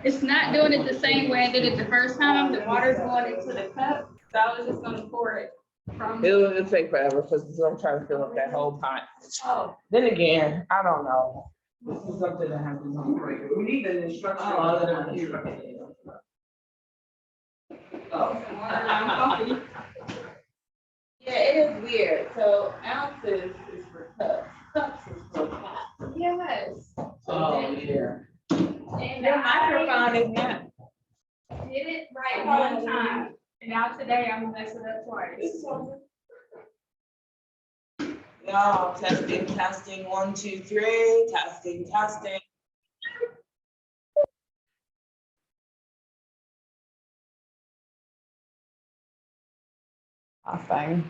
It's not doing it the same way I did it the first time. The water's going into the cup, so I was just gonna pour it from. It'll take forever because I'm trying to fill up that whole pot. Oh. Then again, I don't know. This is something that happens on the break. We need an instruction other than the instruction. Oh. Yeah, it is weird. So ounces is for cups. Cups is for pots. Yes. Oh, yeah. And Your microphone is not. did it right one time, and now today I'm messing up twice. No, testing, testing, 1, 2, 3, testing, testing. Awesome.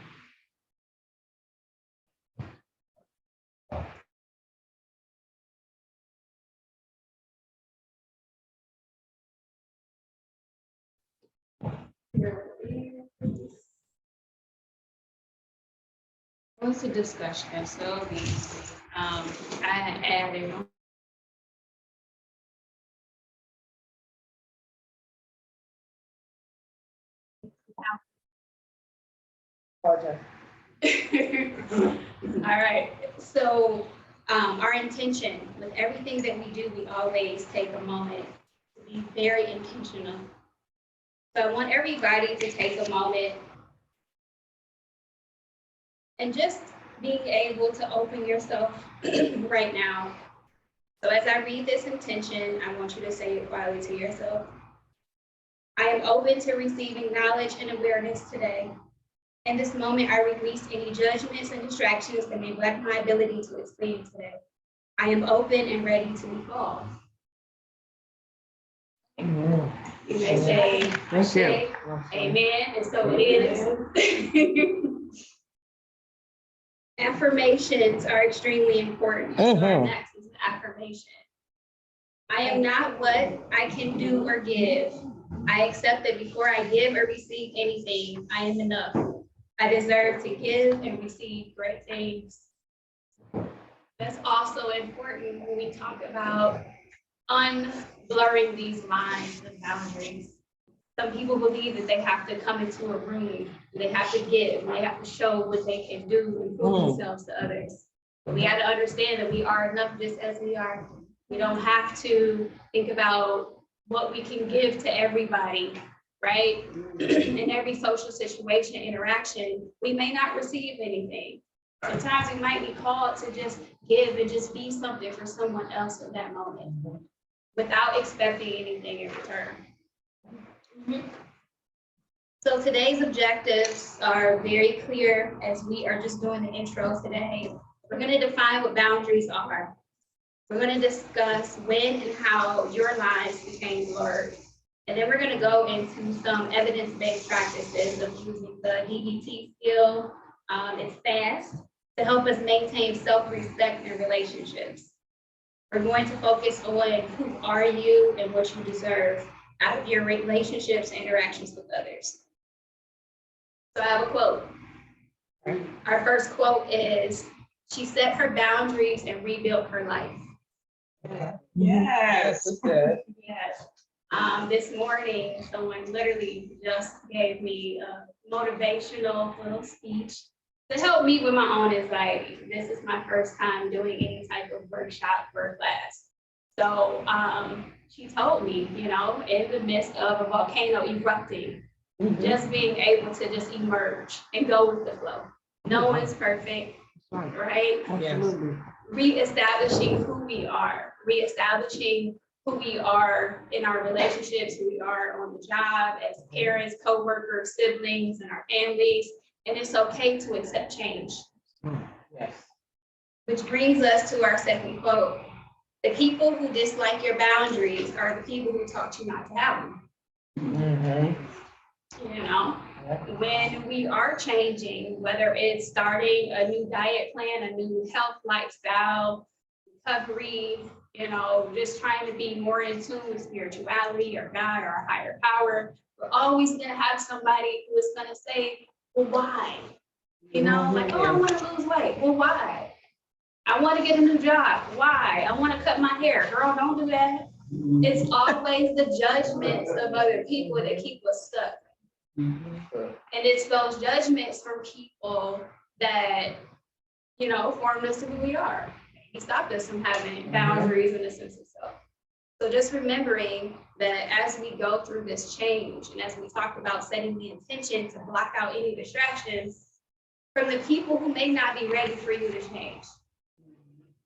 What's the discussion? So I added. Okay. All right, so our intention with everything that we do, we always take a moment to be very intentional. So I want everybody to take a moment and just being able to open yourself right now. So as I read this intention, I want you to say it quietly to yourself. I am open to receiving knowledge and awareness today. In this moment, I release any judgments and distractions that neglect my ability to expand today. I am open and ready to evolve. Amen. You may say, Thank you. amen, and so it is. Affirmations are extremely important. So our next is affirmation. I am not what I can do or give. I accept that before I give or receive anything, I am enough. I deserve to give and receive great things. That's also important when we talk about unblurring these lines and boundaries. Some people believe that they have to come into a room, they have to give, they have to show what they can do and prove themselves to others. But we have to understand that we are enough just as we are. We don't have to think about what we can give to everybody, right? In every social situation, interaction, we may not receive anything. Sometimes we might be called to just give and just be something for someone else in that moment without expecting anything in return. So today's objectives are very clear as we are just doing the intro today. We're going to define what boundaries are. We're going to discuss when and how your lines became blurred. And then we're going to go into some evidence-based practices of using the DBT skill. It's fast to help us maintain self-respect in relationships. We're going to focus on who are you and what you deserve out of your relationships and interactions with others. So I have a quote. Our first quote is, she set her boundaries and rebuilt her life. Yes. Yes. This morning, someone literally just gave me a motivational little speech to help me with my own anxiety. This is my first time doing any type of workshop or class. So she told me, you know, in the midst of a volcano erupting, just being able to just emerge and go with the flow. No one's perfect, right? Absolutely. Reestablishing who we are, reestablishing who we are in our relationships, who we are on the job, as parents, co-workers, siblings, and our families. And it's okay to accept change. Yes. Which brings us to our second quote. The people who dislike your boundaries are the people who taught you not to have them. You know, when we are changing, whether it's starting a new diet plan, a new health lifestyle, recovery, you know, just trying to be more in tune with spirituality or God or a higher power, we're always going to have somebody who is going to say, well, why? You know, like, oh, I want to lose weight. Well, why? I want to get a new job. Why? I want to cut my hair. Girl, don't do that. It's always the judgments of other people that keep us stuck. And it's those judgments from people that, you know, formed us to who we are. He stopped us from having boundaries in a sense of self. So just remembering that as we go through this change, and as we talked about setting the intention to block out any distractions from the people who may not be ready for you to change.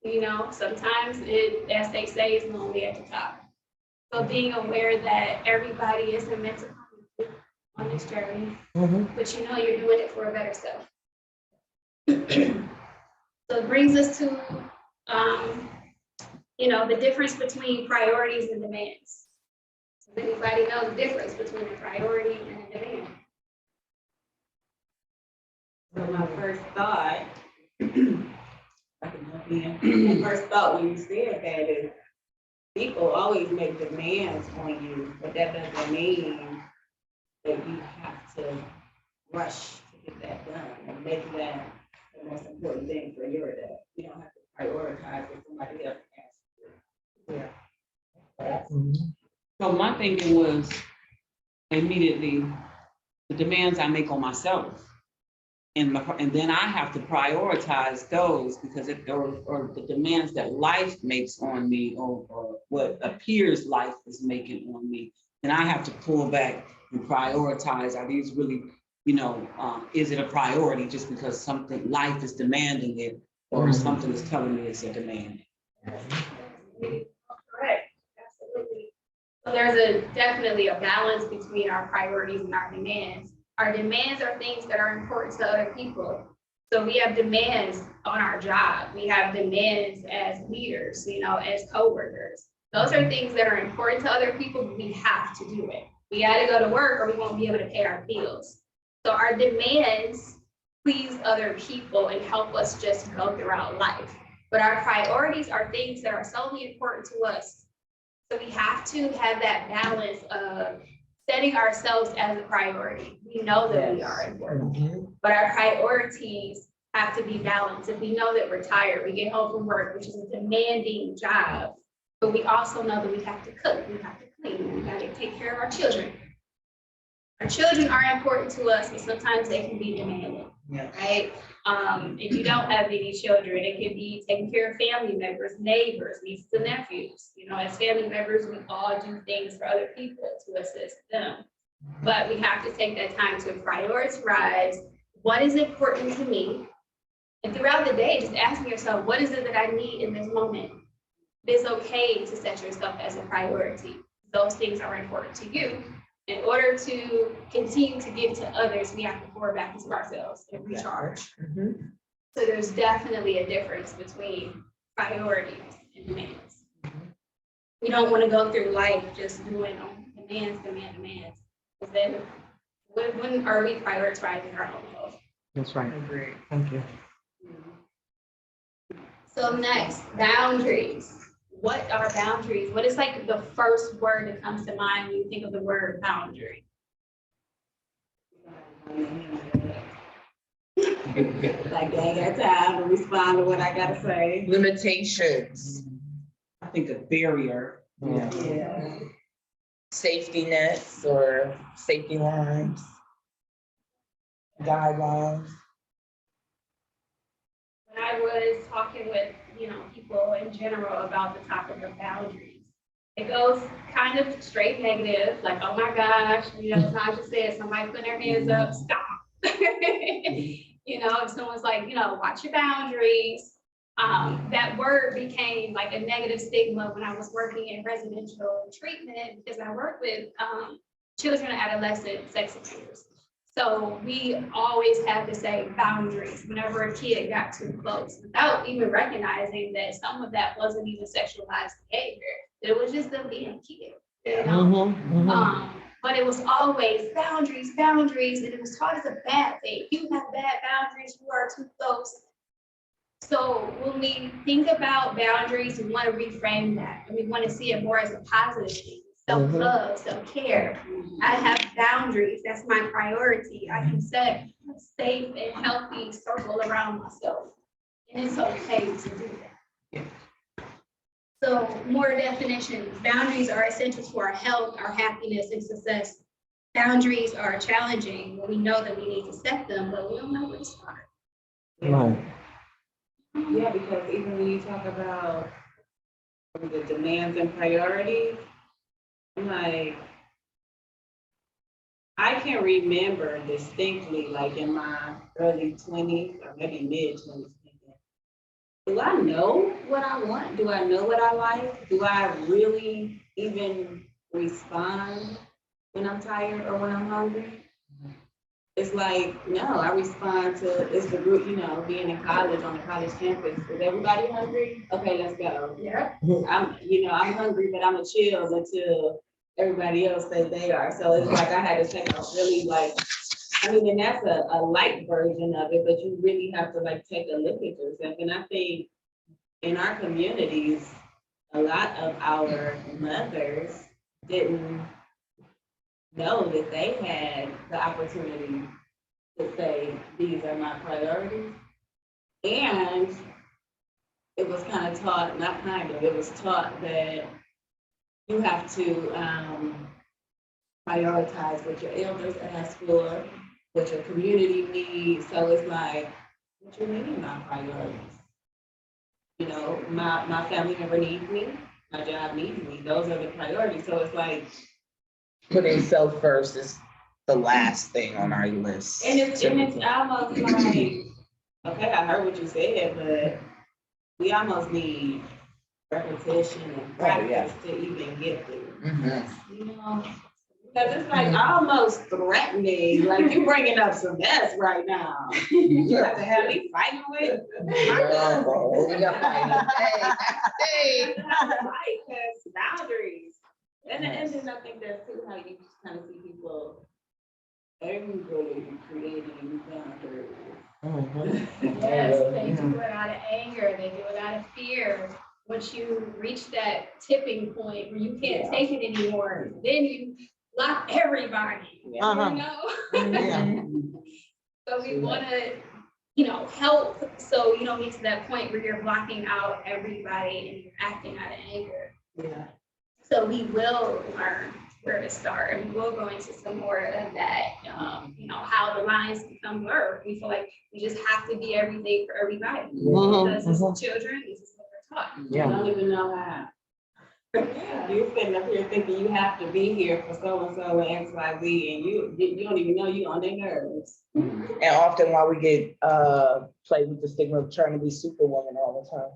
You know, sometimes it, as they say, is lonely at the top. So being aware that everybody isn't meant to come with you on this journey, but you know you're doing it for a better self. So it brings us to, you know, the difference between priorities and demands. Does anybody know the difference between a priority and a demand? So my first thought, my first thought when you said that is, people always make demands on you, but that doesn't mean that you have to rush to get that done and make that the most important thing for your day. You don't have to prioritize what somebody else asks you. Yeah. So my thinking was immediately the demands I make on myself. And then I have to prioritize those because if those are the demands that life makes on me or what appears life is making on me, then I have to pull back and prioritize. Are these really, you know, is it a priority just because something life is demanding it or something is telling me it's a demand? Correct, absolutely. So there's definitely a balance between our priorities and our demands. Our demands are things that are important to other people. So we have demands on our job. We have demands as leaders, you know, as coworkers. Those are things that are important to other people, but we have to do it. We got to go to work or we won't be able to pay our bills. So our demands please other people and help us just go throughout life. But our priorities are things that are solely important to us. So we have to have that balance of setting ourselves as a priority. We know that we are important, but our priorities have to be balanced. If we know that we're tired, we get home from work, which is a demanding job, but we also know that we have to cook, we have to clean, we got to take care of our children. Our children are important to us, but sometimes they can be demanding, right? If you don't have any children, it can be taking care of family members, neighbors, nieces and nephews. You know, as family members, we all do things for other people to assist them. But we have to take that time to prioritize what is important to me. And throughout the day, just asking yourself, what is it that I need in this moment? It's okay to set yourself as a priority. Those things are important to you. In order to continue to give to others, we have to pour back into ourselves and recharge. So there's definitely a difference between priorities and demands. We don't want to go through life just doing demands. Because then when are we prioritizing our own health? That's right. Great. Thank you. So next, boundaries. What are boundaries? What is like the first word that comes to mind when you think of the word boundary? Like I got time to respond to what I gotta say. Limitations. I think a barrier. Yeah. Safety nets or safety lines. Guidelines. When I was talking with, you know, people in general about the topic of boundaries, it goes kind of straight negative, like, oh my gosh, you know, Naja said, somebody put their hands up, stop. You know, if someone's like, you know, watch your boundaries, that word became like a negative stigma when I was working in residential treatment because I work with children and adolescent sex offenders. So we always have to say boundaries whenever a kid got too close without even recognizing that some of that wasn't even sexualized behavior. It was just them being a kid, you know? But it was always boundaries, and it was taught as a bad thing. You have bad boundaries, you are too close. So when we think about boundaries, we want to reframe that, and we want to see it more as a positive thing. Self-love, self-care. I have boundaries. That's my priority. I can set a safe and healthy circle around myself. And it's okay to do that. So more definitions. Boundaries are essential to our health, our happiness, and success. Boundaries are challenging when we know that we need to set them, but we don't know where to start. Yeah, because even when you talk about the demands and priorities, I'm like, I can remember distinctly, like in my early 20s or maybe mid 20s, do I know what I want? Do I know what I like? Do I really even respond when I'm tired or when I'm hungry? It's like, no, I respond to, it's the group, you know, being in college on the college campus. Is everybody hungry? Okay, let's go. Yeah. I'm hungry, but I'm gonna chill until everybody else says they are. So it's like I had to take a really and that's a light version of it, but you really have to like take a look at yourself. And I think in our communities, a lot of our mothers didn't know that they had the opportunity to say, these are my priorities. And it was kind of taught, it was taught that you have to prioritize what your elders ask for, what your community needs. So it's like, what you mean my priorities? You know, my family member needs me, my job needs me. Those are the priorities. So it's like, Putting self first is the last thing on our list. and it's almost like, okay, I heard what you said, but we almost need repetition and practice to even get there. Mhm. You know, because it's like almost threatening, like you bringing up some mess right now. You have to have me fighting with. Oh, we got fighting. Hey, Right, because boundaries. And then I think that's too how you just kind of see people angrily creating boundaries. Yes, they do it out of anger, they do it out of fear. Once you reach that tipping point where you can't take it anymore, then you block everybody, you know? So we wanna, help, so you don't get to that point where you're blocking out everybody and you're acting out of anger. Yeah. So we will learn where to start, and we will go into some more of that, how the lines become blurred. We feel like we just have to be everything for everybody. Because this is children, this is what we're taught. You don't even know how. You're sitting up here thinking you have to be here for so-and-so and X, Y, Z, and you don't even know you on their nerves. And often while we get played with the stigma of trying to be superwoman all the time.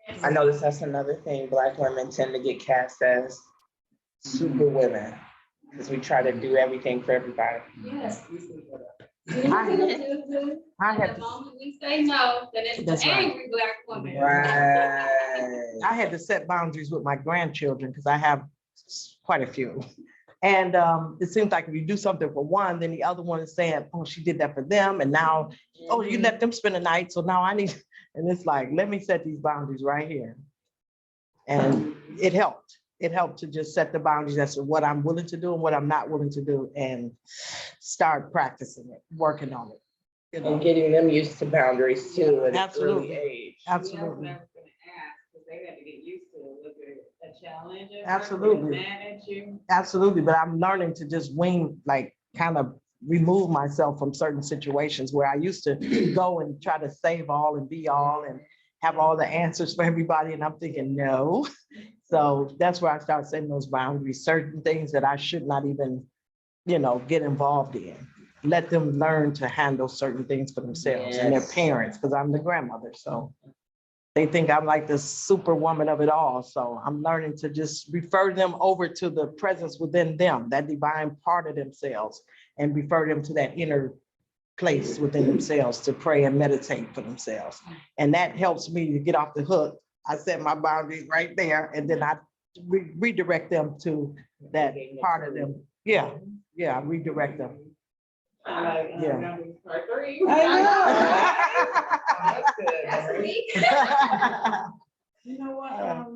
Yes. I notice that's another thing. Black women tend to get cast as super women because we try to do everything for everybody. Yes. I had The moment we say no, then it's That's the right. angry Black woman. Right. I had to set boundaries with my grandchildren because I have quite a few. And it seems like if you do something for one, then the other one is saying, oh, she did that for them. And now, oh, you let them spend the night. So now I need, and it's like, let me set these boundaries right here. And it helped. It helped to just set the boundaries as to what I'm willing to do and what I'm not willing to do and start practicing it, working on it. You know? And getting them used to boundaries too at an Absolutely. early age. Absolutely. I was gonna ask, because they had to get used to it. Was it a challenge? Absolutely. Manage you? Absolutely, but I'm learning to just kind of remove myself from certain situations where I used to go and try to save all and be all and have all the answers for everybody. And I'm thinking, no. So that's where I started setting those boundaries, certain things that I should not even, get involved in. Let them learn to handle certain things for themselves and their Yes. parents, because I'm the grandmother. So they think I'm like the superwoman of it all. So I'm learning to just refer them over to the presence within them, that divine part of themselves, and refer them to that inner place within themselves to pray and meditate for themselves. And that helps me to get off the hook. I set my boundaries right there, and then I redirect them to that part of them. Yeah, I redirect them. Yeah. Boundaries part 3. That's good. That's me. You know what,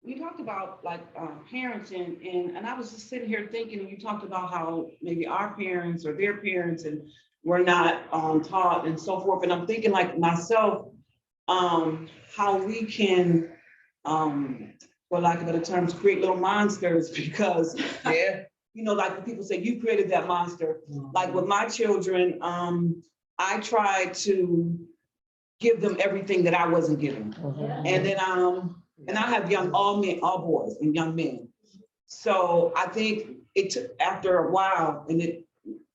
you talked about like parents and I was just sitting here thinking, you talked about how maybe our parents or their parents and were not taught and so forth. And I'm thinking like myself, how we can, for lack of better terms, create little monsters because, Yeah. you know, like the people say, you created that monster. Like with my children, I try to give them everything that I wasn't given. And then, and I have all boys and young men. So I think it took, after a while, and it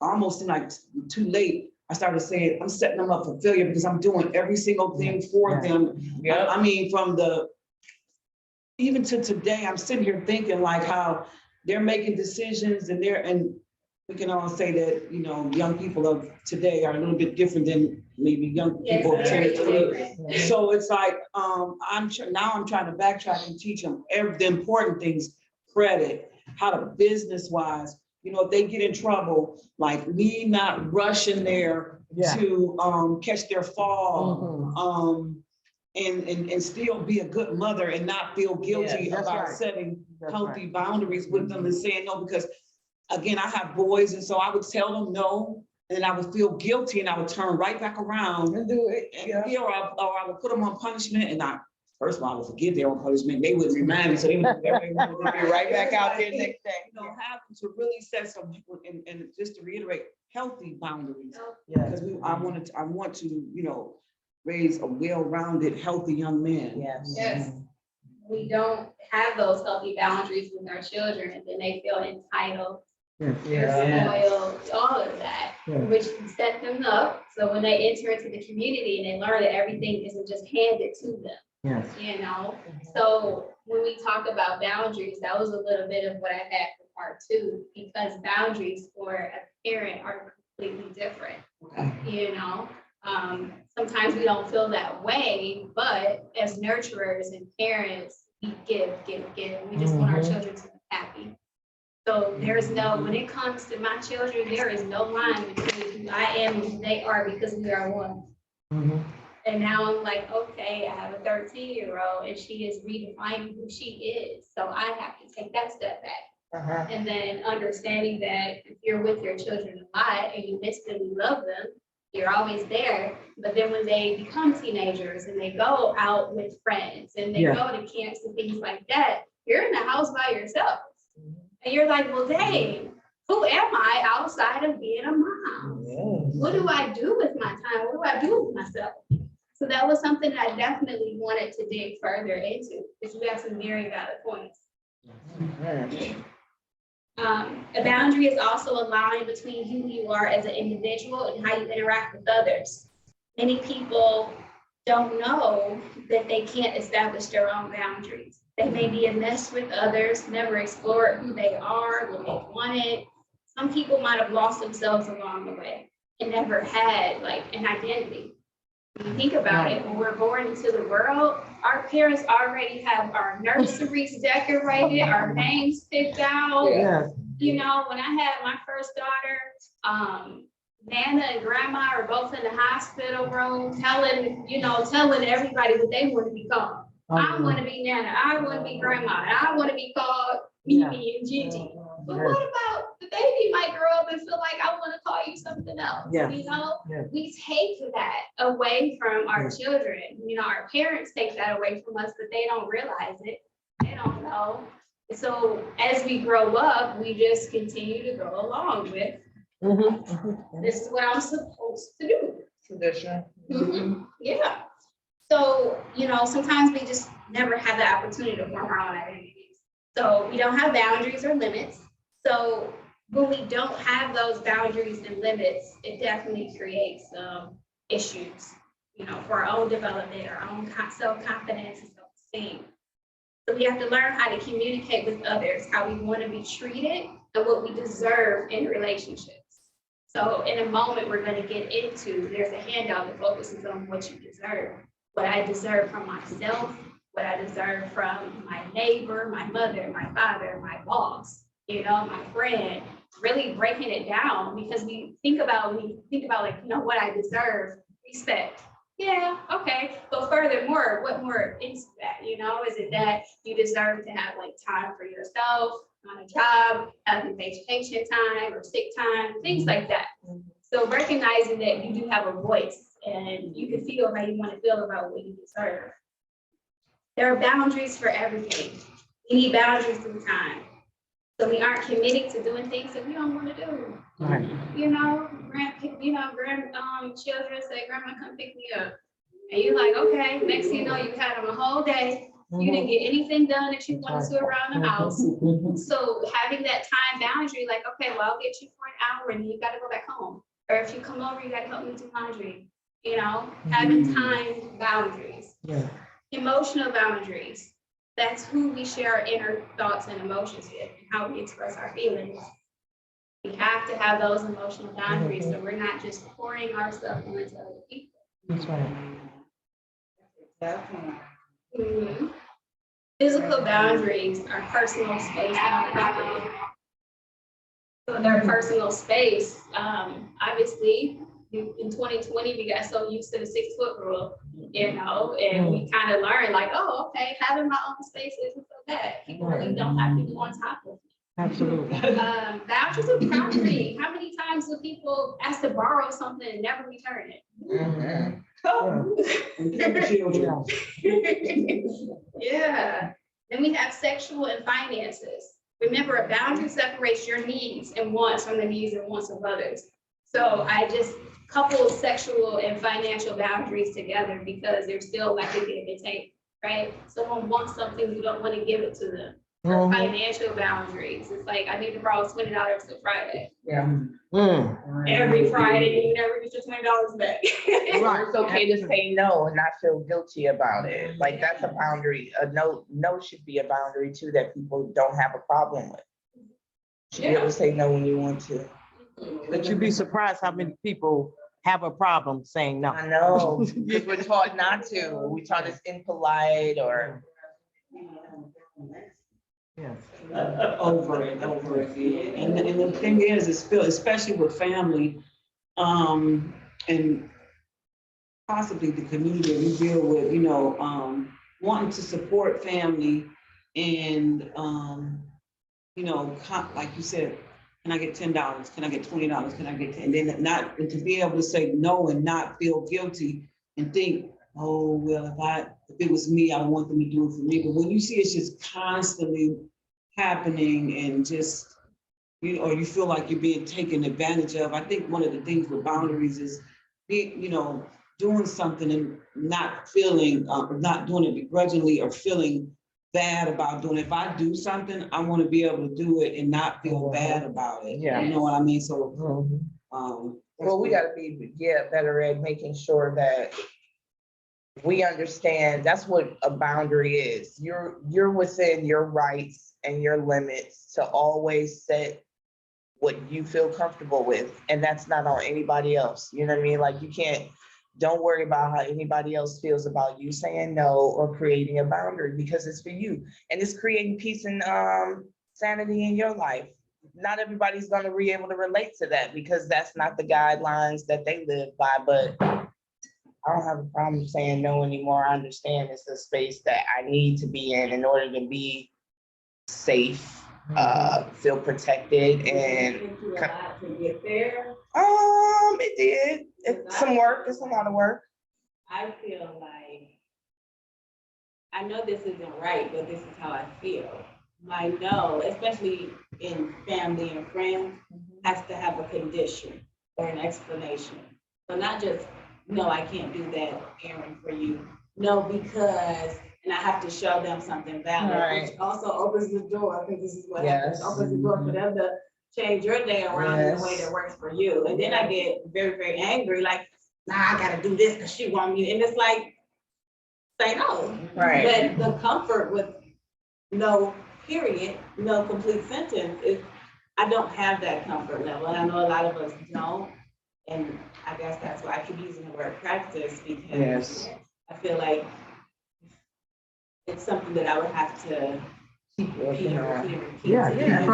almost seemed like too late, I started saying, I'm setting them up for failure because I'm doing every single thing for them. Yeah. I mean, from even to today, I'm sitting here thinking like how they're making decisions and we can all say that, you know, young people of today are a little bit different than maybe young people of 10 or 20. So it's like, I'm trying to backtrack and teach them the important things, credit, how to business wise, you know, if they get in trouble, like me not rushing there to catch their fall, and still be a good mother and not feel guilty about setting healthy boundaries with them and saying no, because again, I have boys, and so I would tell them no, and I would feel guilty, and I would turn right back around and do it. Or I would put them on punishment, and first of all, I would forget they were on punishment. They would remind me, so they would be right back out there next day. You know, having to really set some, and just to reiterate, healthy boundaries. Because I want to, you know, raise a well-rounded, healthy young man. Yes. We don't have those healthy boundaries with our children, and then they feel entitled. Spoiled, all of that, which set them up. So when they enter into the community and they learn that everything isn't just handed to them, you know. So when we talk about boundaries, that was a little bit of what I had for part 2, because boundaries for a parent are completely different, you know. Sometimes we don't feel that way, but as nurturers and parents, we give. We just want our children to be happy. So there's no, when it comes to my children, there is no line between who I am and who they are, because we are one. And now I'm like, okay, I have a 13-year-old and she is redefining who she is. So I have to take that step back. And then understanding that if you're with your children a lot and you miss them, you love them, you're always there. But then when they become teenagers and they go out with friends and they go to camps and things like that, you're in the house by yourself. And you're like, well, dang, who am I outside of being a mom? What do I do with my time? What do I do with myself? So that was something that I definitely wanted to dig further into, because you have some very valid points. A boundary is also a line between who you are as an individual and how you interact with others. Many people don't know that they can't establish their own boundaries. They may be enmeshed with others, never explored who they are, what they wanted. Some people might have lost themselves along the way and never had like an identity. When you think about it, when we're born into the world, our parents already have our nurseries decorated, our names picked out. You know, when I had my first daughter, Nana and Grandma are both in the hospital room telling everybody what they want to become. I want to be Nana, I want to be Grandma, and I want to be called Mimi and Gigi. But what about the baby might grow up and feel like I want to call you something else? You know, we take that away from our children. You know, our parents take that away from us, but they don't realize it. They don't know. So as we grow up, we just continue to go along with, this is what I'm supposed to do. Tradition. Yeah. So, you know, sometimes we just never have the opportunity to form our own identities. So we don't have boundaries or limits. So when we don't have those boundaries and limits, it definitely creates issues, you know, for our own development, our own self-confidence and self-esteem. So we have to learn how to communicate with others, how we want to be treated and what we deserve in relationships. So in a moment, we're going to get into, there's a handout that focuses on what you deserve. What I deserve from myself, what I deserve from my neighbor, my mother, my father, my boss, you know, my friend, really breaking it down, because when you think about like, you know, what I deserve, respect. Yeah, okay. But furthermore, what more is that, you know? Is it that you deserve to have like time for yourself on a job, having vacation time or sick time, things like that. So recognizing that you do have a voice and you can feel how you want to feel about what you deserve. There are boundaries for everything. We need boundaries through time. So we aren't committing to doing things that we don't want to do. Right. You know, children say, Grandma, come pick me up. And you're like, okay, next thing you know, you had them a whole day. You didn't get anything done that you wanted to around the house. So having that time boundary, like, okay, well, I'll get you for an hour and then you gotta go back home. Or if you come over, you gotta help me do laundry. You know, having time boundaries. Yeah. Emotional boundaries. That's who we share our inner thoughts and emotions with, and how we express our feelings. We have to have those emotional boundaries, so we're not just pouring ourselves onto other people. That's right. Definitely. Mhm. Physical boundaries are personal space and property. So their personal space, obviously, in 2020, we got so used to the 6-foot rule, you know, and we kind of learned like, oh, okay, having my own space isn't so bad. People really don't have to be on top of me. Absolutely. Boundaries of property. How many times do people ask to borrow something and never return it? Yeah. Then we have sexual and finances. Remember, a boundary separates your needs and wants from the needs and wants of others. So I just couple sexual and financial boundaries together because they're still like a give and take, right? Someone wants something, you don't want to give it to them. Or financial boundaries. It's like, I need to borrow $20 till Friday. Yeah. Every Friday, you never get your $20 back. Right. It's okay to say no and not feel guilty about it. Like that's a boundary. A no should be a boundary too that people don't have a problem with. You should be able to say no when you want to. But you'd be surprised how many people have a problem saying no. I know, because we're taught not to. We taught it's impolite or. Yes. Over and over again. And the thing is especially with family, and possibly the community we deal with, you know, wanting to support family and, you know, like you said, can I get $10? Can I get $20? Can I get 10? And then and to be able to say no and not feel guilty and think, oh, well, if it was me, I would want them to do it for me. But when you see it's just constantly happening and just, you know, or you feel like you're being taken advantage of, I think one of the things with boundaries is you know, doing something and not feeling, not doing it begrudgingly or feeling bad about doing it. If I do something, I want to be able to do it and not feel bad about it. Yeah. You know what I mean? So, Well, we gotta be, better at making sure that we understand that's what a boundary is. You're within your rights and your limits to always set what you feel comfortable with. And that's not on anybody else. You know what I mean? Like don't worry about how anybody else feels about you saying no or creating a boundary because it's for you. And it's creating peace and sanity in your life. Not everybody's gonna be able to relate to that because that's not the guidelines that they live by, but I don't have a problem saying no anymore. I understand it's a space that I need to be in order to be safe, feel protected, and To get there. it did. It's some work. It's a lot of work. I feel like, I know this isn't right, but this is how I feel. My no, especially in family and friends, has to have a condition or an explanation. So not just, no, I can't do that errand for you. No, because, and I have to show them something valid, Right. which also opens the door. I think this is what Yes. happens. Opens the door for them to change your day around in a way that works for you. And then I get very, very angry, like, nah, I gotta do this because she want me. And it's like, say no. Right. But the comfort with no period, no complete sentence is, I don't have that comfort level. And I know a lot of us don't. And I guess that's why I keep using the word practice, because I feel like it's something that I would have to Keep working on.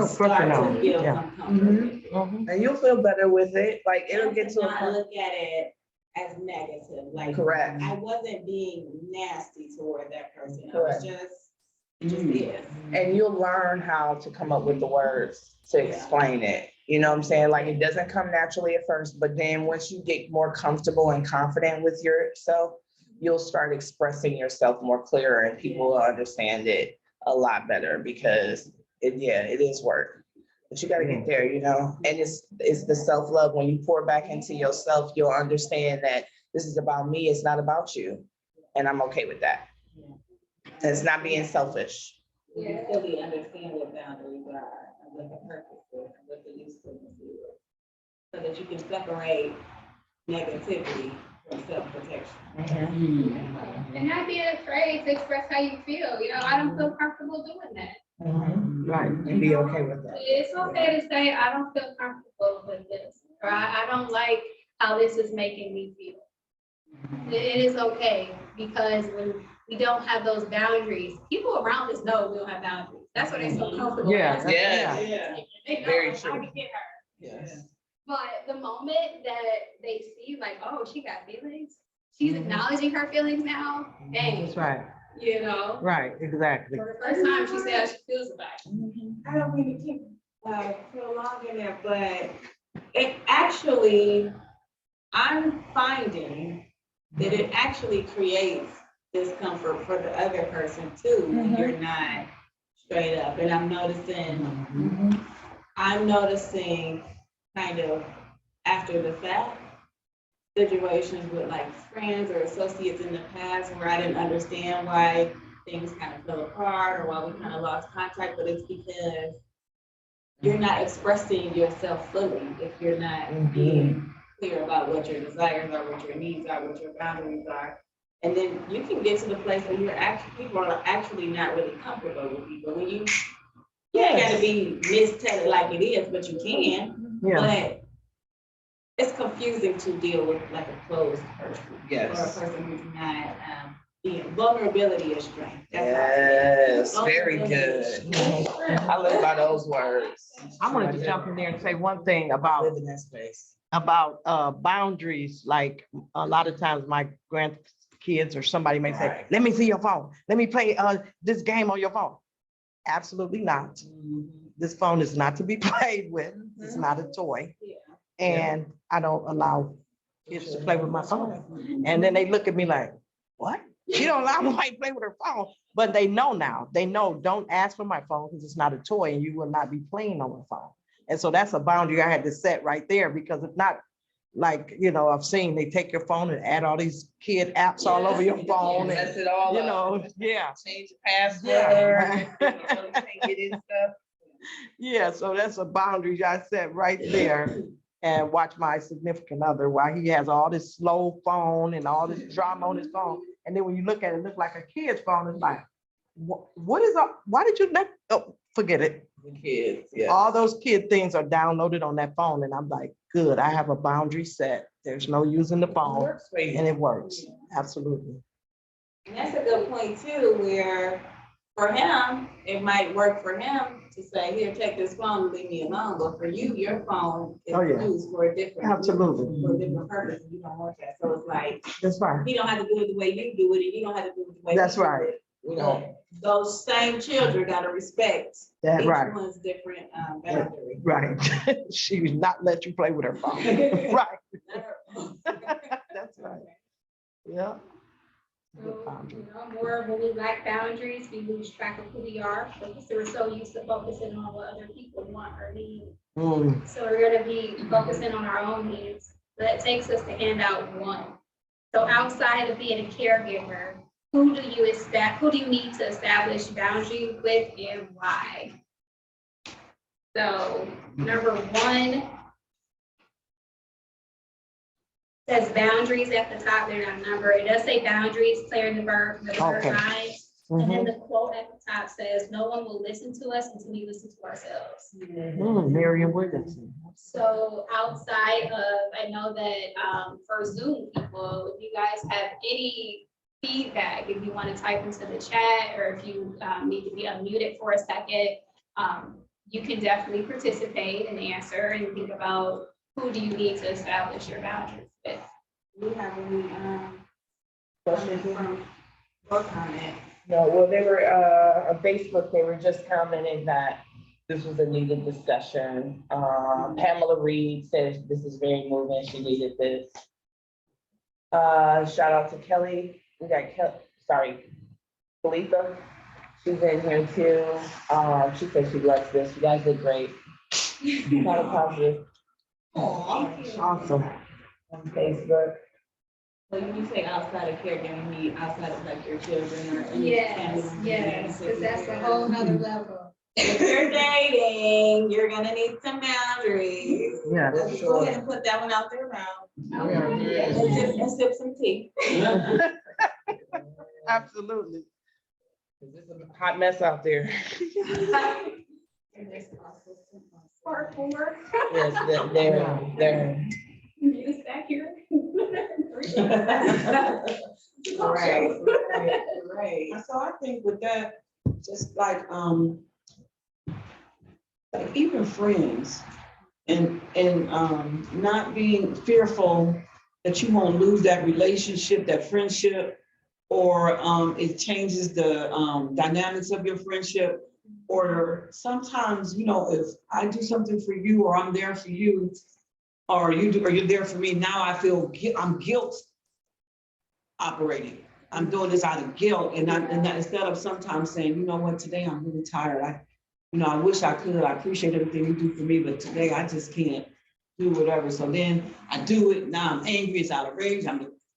start to feel some comfort with it. And you'll feel better with it. Like it'll get to a Not point. look at it as negative, like Correct. I wasn't being nasty toward that person. I Correct. was just, it just is. And you'll learn how to come up with the words to explain it. You know what I'm saying? Like, it doesn't come naturally at first, but then once you get more comfortable and confident with yourself, you'll start expressing yourself more clearer and people will understand it a lot better because it is work. But you gotta get there, you know? And it's the self-love. When you pour back into yourself, you'll understand that this is about me, it's not about you. And I'm okay with that. And it's not being selfish. You fully understand what boundaries are and what the purpose is and what the usefulness is. So that you can separate negativity from self-protection. And not being afraid to express how you feel. You know, I don't feel comfortable doing that. Right. And be okay with that. It's okay to say, I don't feel comfortable with this, or I don't like how this is making me feel. It is okay, because when we don't have those boundaries, people around us know we don't have boundaries. That's why they're so comfortable. Yeah, Yeah. They know, Very I true. can get her. Yes. But the moment that they see like, oh, she got feelings, she's acknowledging her feelings now, dang, That's right. you know? Right, exactly. For the first time, she said how she feels about it. I don't mean to keep prolonging it, but it actually, I'm finding that it actually creates discomfort for the other person too, when you're not straight up. And I'm noticing kind of after the fact situations with like friends or associates in the past where I didn't understand why things kind of fell apart or why we kind of lost contact, but it's because you're not expressing yourself fully if you're not being clear about what your desires are, what your needs are, what your boundaries are. And then you can get to the place where people are actually not really comfortable with you. But when you ain't gotta be mistelled like it is, but you can. Yeah. But it's confusing to deal with like a closed person. Yes. Or a person who's not being vulnerability is strength. That's how I feel. Yes, very good. I live by those words. I wanted to jump in there and say one thing about Live in that space. boundaries. Like a lot of times my grandkids or somebody may say, Right. let me see your phone. Let me play this game on your phone. Absolutely not. This phone is not to be played with. It's not a toy. Yeah. And I don't allow kids to play with my phone. And then they look at me like, what? She don't allow nobody to play with her phone. But they know now. They know, don't ask for my phone because it's not a toy and you will not be playing on my phone. And so that's a boundary I had to set right there, because if not, like, you know, I've seen they take your phone and add all these kid apps all over your phone. Mess And, it all you up. know, yeah. Change the password. Yeah. You know, can't get in stuff. Yeah, so that's a boundary I set right there. And watch my significant other while he has all this slow phone and all this drama on his phone. And then when you look at it, it looks like a kid's phone. It's like, what is up? Why did you let, oh, forget it. The kids, yeah. All those kid things are downloaded on that phone. And I'm like, good, I have a boundary set. There's no using the phone. Works for you. And it works, absolutely. And that's a good point too, where for him, it might work for him to say, here, take this phone and leave me alone. But for you, your phone is Oh, yeah. used for a different, Absolutely. for a different purpose. And you don't want that. So it's like, That's right. he don't have to do it the way you do it, and you don't have to do it the way. That's he do right. it. We don't. Those same children gotta respect That's each right. one's different boundary. Right. She would not let you play with her phone. Right. That's right. Yeah. Good boundary. You know, more when we lack boundaries, we lose track of who we are, because we're so used to focusing on what other people want or need. So we're gonna be focusing on our own needs. That takes us to hand out one. So outside of being a caregiver, who do you need to establish boundaries with and why? So number one says boundaries at the top, they're not numbered. It does say boundaries, clearing the bird Okay. eye. And then the quote at the top says, no one will listen to us until we listen to ourselves. Miriam Williamson. So outside of, I know that for Zoom people, if you guys have any feedback, if you want to type into the chat, or if you need to be unmuted for a second, you can definitely participate and answer and think about who do you need to establish your boundaries with. Do we have any questions from or comment? No, well, they were, on Facebook, they were just commenting that This was a needed discussion. Pamela Reed says this is very moving. She needed this. Shout out to Kelly. We got Khalifa. She's in here too. She said she loves this. You guys did great. Not a positive. Awesome. On Facebook. So when you say outside of caregiving, you mean outside of like your children or any family Yes, members? yes, because that's a whole nother level. If you're dating, you're gonna need some boundaries. Yeah. Let's go ahead and put that one out there now. And sip some tea. Absolutely. This is a hot mess out there. Parkour. Yes, they're. It's back here. Right. Right. So I think with that, just like even friends and not being fearful that you won't lose that relationship, that friendship, or it changes the dynamics of your friendship. Or sometimes, you know, if I do something for you or I'm there for you, or you do, or you're there for me, now I feel I'm guilt operating. I'm doing this out of guilt, and instead of sometimes saying, you know what, today I'm really tired. I wish I could. I appreciate everything you do for me, but today I just can't do whatever. So then I do it. Now I'm angry. It's out of rage.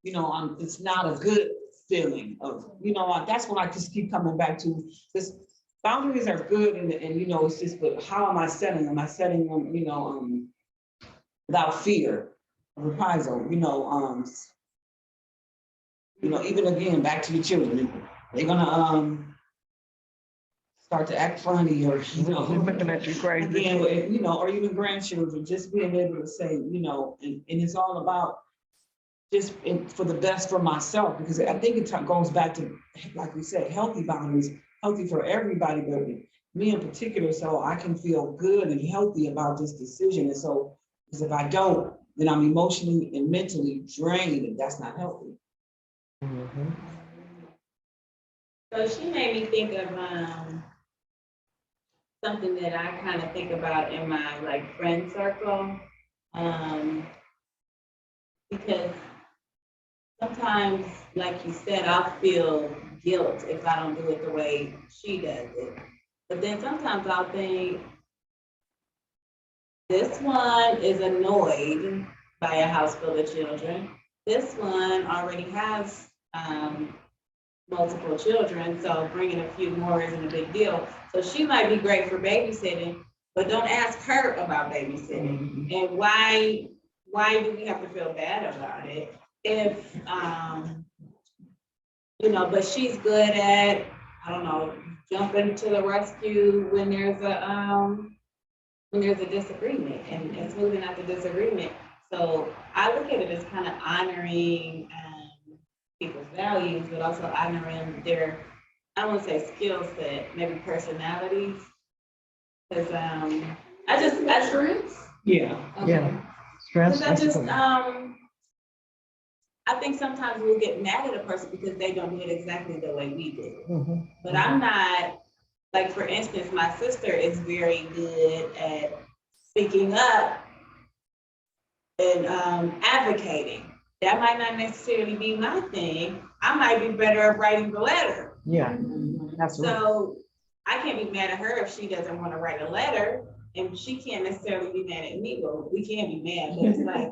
It's not a good feeling of, that's what I just keep coming back to. This boundaries are good, and it's just, but how am I setting them? Am I setting them, without fear of reprisal? Even again, back to your children, they're gonna start to act funny, or Looking at you crazy. again, or even grandchildren, just being able to say, and it's all about just for the best for myself, because I think it goes back to, like we said, healthy boundaries, healthy for everybody, but me in particular, so I can feel good and healthy about this decision. And so, because if I don't, then I'm emotionally and mentally drained, and that's not healthy. Mhm. So she made me think of something that I kind of think about in my like friend circle. Because sometimes, like you said, I'll feel guilt if I don't do it the way she does it. But then sometimes I'll think, this one is annoyed by a house full of children. This one already has multiple children, so bringing a few more isn't a big deal. So she might be great for babysitting, but don't ask her about babysitting. And why do we have to feel bad about it if, but she's good at, I don't know, jumping to the rescue when there's a disagreement and smoothing out the disagreement. So I look at it as kind of honoring people's values, but also honoring their, I don't want to say skill set, maybe personalities. Because Yeah. Yeah. Stress. I think sometimes we'll get mad at a person because they don't do it exactly the way we do. Mhm. But I'm not, like, for instance, my sister is very good at speaking up and advocating. That might not necessarily be my thing. I might be better at writing the letter. Yeah, that's right. So I can't be mad at her if she doesn't want to write a letter, and she can't necessarily be mad at me. Well, we can't be mad, but it's like,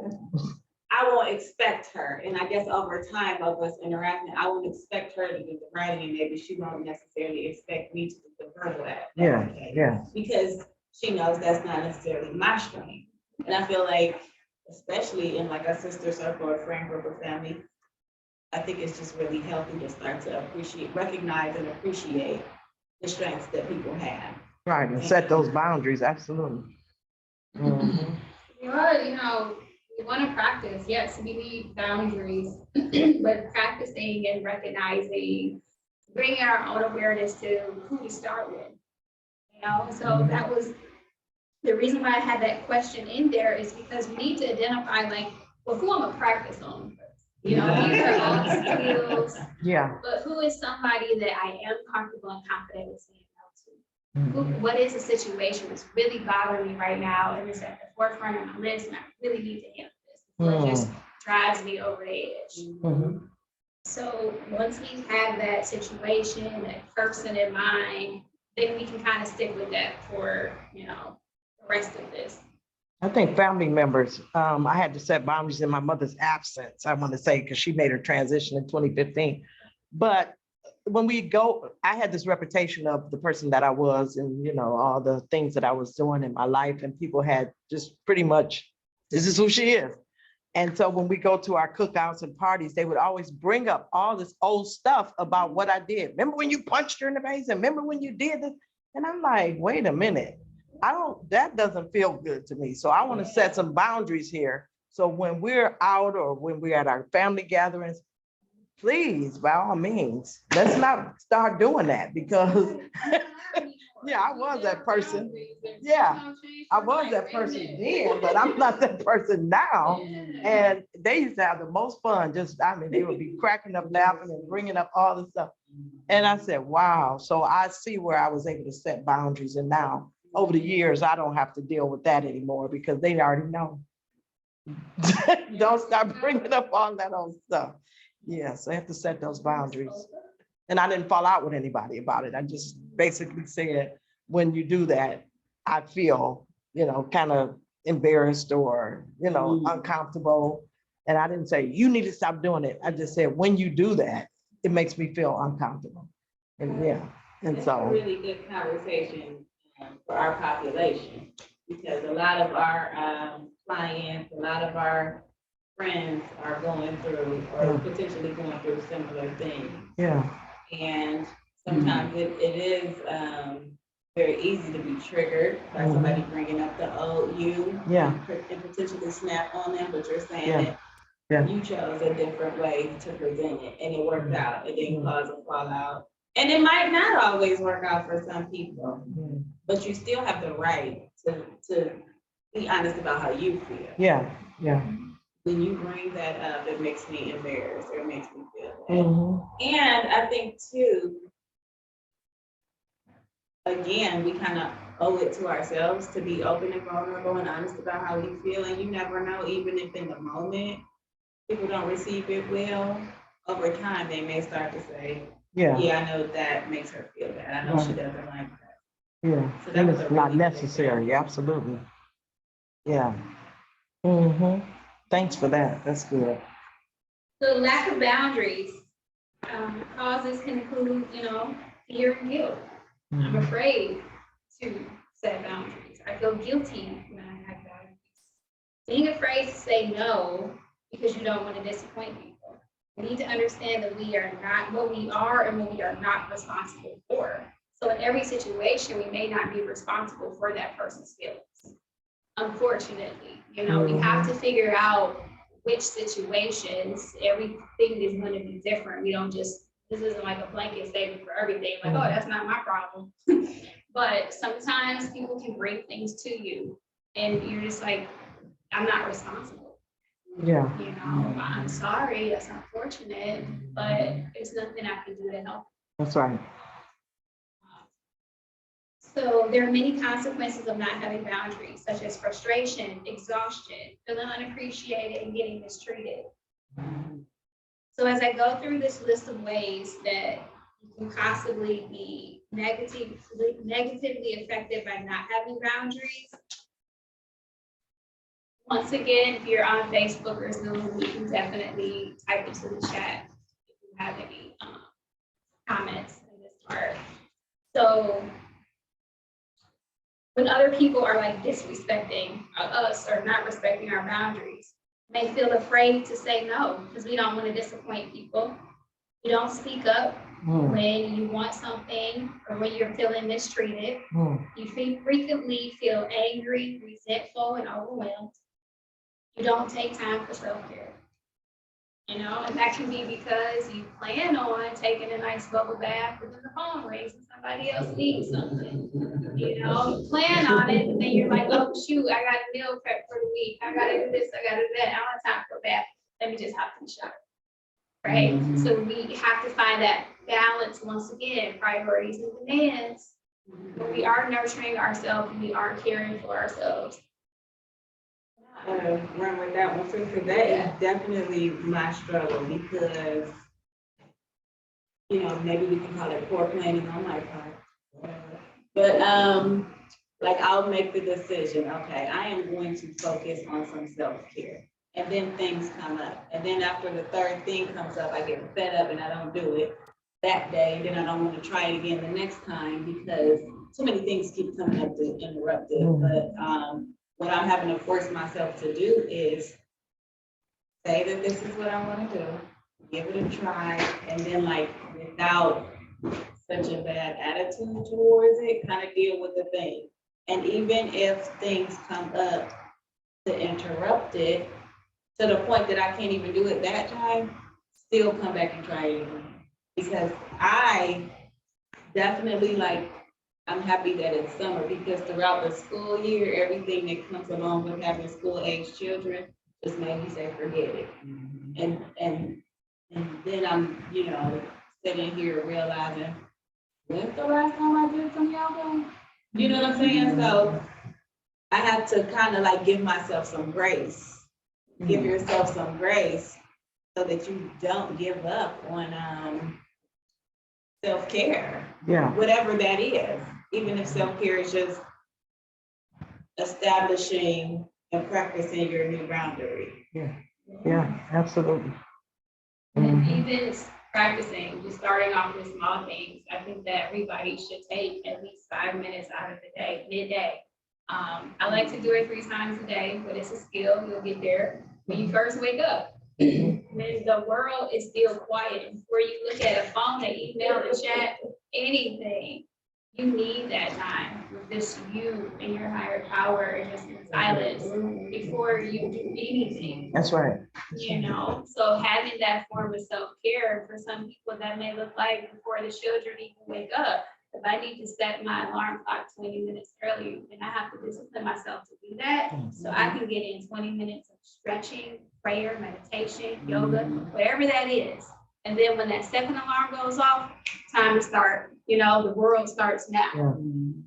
I won't expect her. And I guess over time of us interacting, I won't expect her to do the writing, and maybe she won't necessarily expect me to do the verbal act. Yeah. Because she knows that's not necessarily my strength. And I feel like, especially in like a sister circle or friend group or family, I think it's just really healthy to start to recognize and appreciate the strengths that people have. Right, and set those boundaries, absolutely. Mhm. We want to practice, yes, we need boundaries, but practicing and recognizing, bringing our own awareness to who we start with. So that was the reason why I had that question in there, is because we need to identify, like, well, who I'm gonna practice on first. These are all skills, Yeah, but who is somebody that I am comfortable and confident with saying no to? What is the situation that's really bothering me right now, and it's at the forefront of my list, and I really need to handle this, before it just drives me over the edge. Mhm. So once we have that situation, that person in mind, then we can kind of stick with that for, the rest of this. I think family members, I had to set boundaries in my mother's absence, I want to say, because she made her transition in 2015. But when we go, I had this reputation of the person that I was and, all the things that I was doing in my life, and people had just pretty much, this is who she is. And so when we go to our cookouts and parties, they would always bring up all this old stuff about what I did. Remember when you punched her in the face? And remember when you did this? And I'm like, wait a minute. That doesn't feel good to me. So I want to set some boundaries here. So when we're out or when we're at our family gatherings, please, by all means, let's not start doing that, because yeah, I was that person. Yeah, I was that person then, but I'm not that person now. And they used to have the most fun. They would be cracking up, laughing and bringing up all this stuff. And I said, wow. So I see where I was able to set boundaries. And now over the years, I don't have to deal with that anymore, because they already know. Don't start bringing up all that old stuff. Yes, I have to set those boundaries. And I didn't fall out with anybody about it. I just basically said, when you do that, I feel, kind of embarrassed or, uncomfortable. And I didn't say, you need to stop doing it. I just said, when you do that, it makes me feel uncomfortable. And yeah, and It's so. a really good conversation for our population, because a lot of our clients, a lot of our friends are going through or potentially going through similar things. Yeah. And sometimes it is very easy to be triggered by somebody bringing up the old you. Yeah. And potentially snap on them, but you're saying Yeah. that you chose a different way to present it, and it worked out. It didn't cause a fallout. And it might not always work out for some people, but you still have the right to be honest about how you feel. Yeah. Yeah. When you bring that up, it makes me embarrassed, or it makes me feel bad. And I think too, again, we kind of owe it to ourselves to be open and vulnerable and honest about how we feel. And you never know, even if in the moment people don't receive it well, over time they may start to say, yeah, I know that makes her feel bad. I know she doesn't like that. Yeah, So and that was it's a not really good necessary, absolutely. Yeah. Thanks for that, that's good. So lack of boundaries, causes can include, fear and guilt. I'm afraid to set boundaries. I feel guilty when I have boundaries. Being afraid to say no because you don't want to disappoint people. We need to understand that we are not what we are and what we are not responsible for. So in every situation, we may not be responsible for that person's feelings. Unfortunately, we have to figure out which situations, everything is going to be different. We don't just, this isn't like a blanket statement for everything, like, oh, that's not my problem. But sometimes people can bring things to you and you're just like, I'm not responsible. Yeah. I'm sorry, that's unfortunate, but there's nothing I can do to help. That's right. So there are many consequences of not having boundaries, such as frustration, exhaustion, feeling unappreciated, and getting mistreated. So as I go through this list of ways that you can possibly be negatively affected by not having boundaries, once again, if you're on Facebook or Zoom, you can definitely type into the chat if you have any comments in this part. So when other people are like disrespecting us or not respecting our boundaries, may feel afraid to say no because we don't want to disappoint people. You don't speak up when you want something or when you're feeling mistreated. You frequently feel angry, resentful, and overwhelmed. You don't take time for self-care. And that can be because you plan on taking a nice bubble bath, but then the phone rings and somebody else needs something. You plan on it, and then you're like, oh shoot, I got a meal prep for the week. I gotta do this, I gotta do that. I don't have time for a bath. Let me just hop in the shower. Right? So we have to find that balance once again, priorities and demands. When we are nurturing ourselves, we are caring for ourselves. Run with that one too, because that is definitely my struggle because, you know, maybe we can call it poor planning on my part. But like I'll make the decision, okay, I am going to focus on some self-care. And then things come up. And then after the third thing comes up, I get fed up and I don't do it that day. And then I don't want to try it again the next time because so many things keep coming up to interrupt it. But what I'm having to force myself to do is say that this is what I want to do, give it a try, and then like without such a bad attitude towards it, kind of deal with the thing. And even if things come up to interrupt it, to the point that I can't even do it that time, still come back and try it again. Because I definitely like, I'm happy that it's summer because throughout the school year, everything that comes along with having school-age children just made me say, forget it. And then I'm, you know, sitting here realizing, when's the last time I did some yoga? You know what I'm saying? So I have to kind of like give myself some grace. Give yourself some grace so that you don't give up on self-care. Yeah. Whatever that is, even if self-care is just establishing and practicing your new boundary. Yeah, absolutely. And even practicing, just starting off with small things, I think that everybody should take at least 5 minutes out of the day, midday. I like to do it 3 times a day, but it's a skill, you'll get there. When you first wake up, when the world is still quiet, before you look at a phone, an email, a chat, anything, you need that time with just you and your higher power and just in silence before you do anything. That's right. You know, so having that form of self-care, for some people that may look like before the children even wake up. If I need to set my alarm clock 20 minutes earlier, then I have to discipline myself to do that. So I can get in 20 minutes of stretching, prayer, meditation, yoga, whatever that is. And then when that second alarm goes off, time to start, you know, the world starts now. Yeah.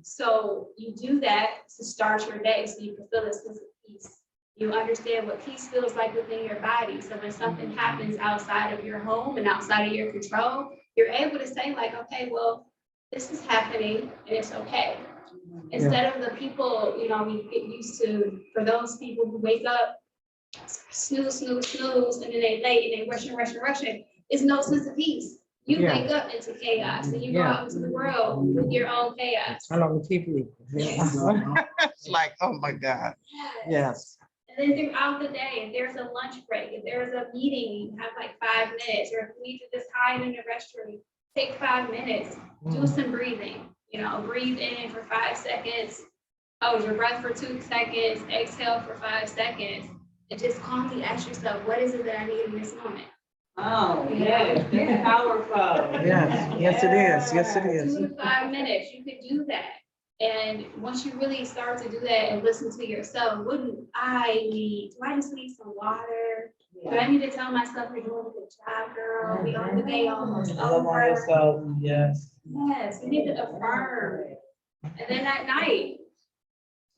So you do that to start your day so you can feel a sense of peace. You understand what peace feels like within your body. So when something happens outside of your home and outside of your control, you're able to say like, okay, well, this is happening and it's okay. Instead of the people, you know, we get used to, for those people who wake up, snooze, snooze, snooze, and then they late and they rushing, it's no sense of peace. You wake up into chaos and you go out into the world with your own chaos. I know the people. It's like, oh my God. Yes. And then throughout the day, if there's a lunch break, if there's a meeting, you have like 5 minutes, or if you need to just hide in the restroom, take 5 minutes, do some breathing, you know, breathe in for 5 seconds, hold your breath for 2 seconds, exhale for 5 seconds, and just calmly ask yourself, what is it that I need in this moment? Oh, yes, that's powerful. Yes, it is. Yes, it is. 2 to 5 minutes, you could do that. And once you really start to do that and listen to yourself, what do I need? Do I just need some water? Do I need to tell myself you're doing a good job, girl? We on the day almost Love on over. yourself, yes. Yes, you need to affirm. And then at night,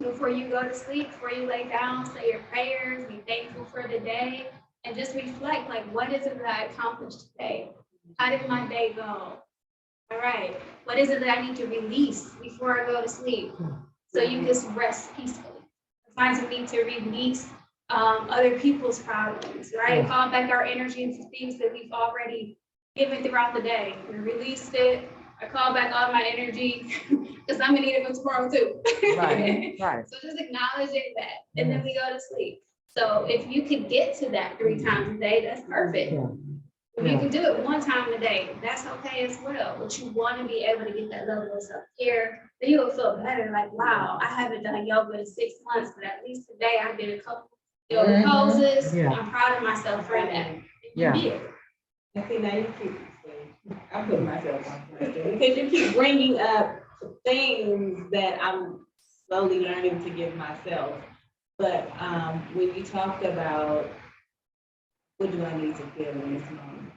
before you go to sleep, before you lay down, say your prayers, be thankful for the day, and just reflect, like, what is it that I accomplished today? How did my day go? All right, what is it that I need to release before I go to sleep? So you just rest peacefully. Sometimes we need to release other people's problems, right? Call back our energy into things that we've already given throughout the day. We released it. I call back all my energy because I'm gonna need it for tomorrow too. Right. So just acknowledge it that, and then we go to sleep. So if you could get to that 3 times a day, that's perfect. If you can do it 1 time a day, that's okay as well. But you want to be able to get that level of self-care, then you'll feel better. Like, wow, I haven't done yoga in 6 months, but at least today I did a couple yoga poses. I'm proud of myself for that. You did. I see now you keep, I put myself on question because you keep bringing up things that I'm slowly learning to give myself. But when you talked about what do I need to feel in this moment?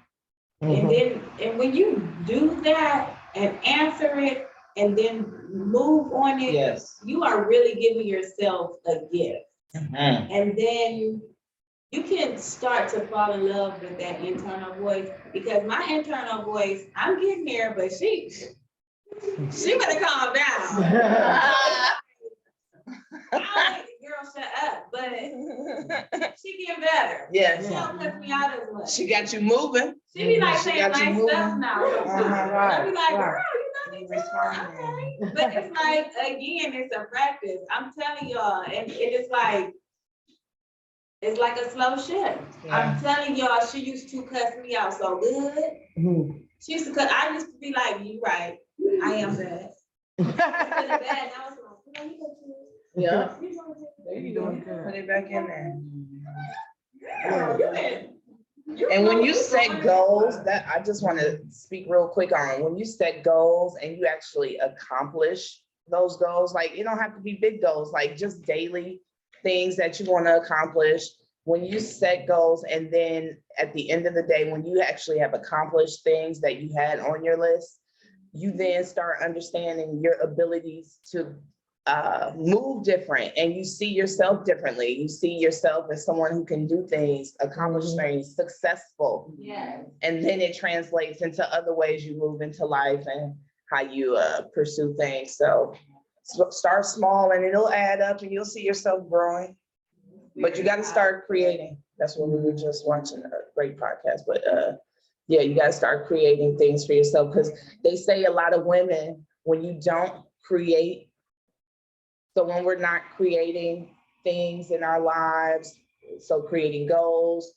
And then, and when you do that and answer it, and then move on it, Yes. you are really giving yourself a gift. And then you can start to fall in love with that internal voice, because my internal voice, I'm getting there, but she better calm down. Girl, shut up, but she get better. Yes. She don't cuss me out as much. She got you moving. She be like She saying got you nice moving. stuff now. I be like, girl, you know me too. Okay. But it's like, again, it's a practice. I'm telling y'all, and it is like, it's like a slow shift. I'm telling y'all, she used to cuss me out so good. She used to cuss, I used to be like, you right, I am bad. Yeah. There you doing good. Put it back in there. And when you set goals, that I just want to speak real quick on, when you set goals and you actually accomplish those goals, like it don't have to be big goals, like just daily things that you want to accomplish. When you set goals and then at the end of the day, when you actually have accomplished things that you had on your list, you then start understanding your abilities to move different, and you see yourself differently. You see yourself as someone who can do things, accomplish things, successful. Yeah. And then it translates into other ways you move into life and how you pursue things. So start small and it'll add up and you'll see yourself growing. But you got to start creating. That's what we were just watching, a great podcast. But yeah, you got to start creating things for yourself, because they say a lot of women, when you don't create, so when we're not creating things in our lives, so creating goals,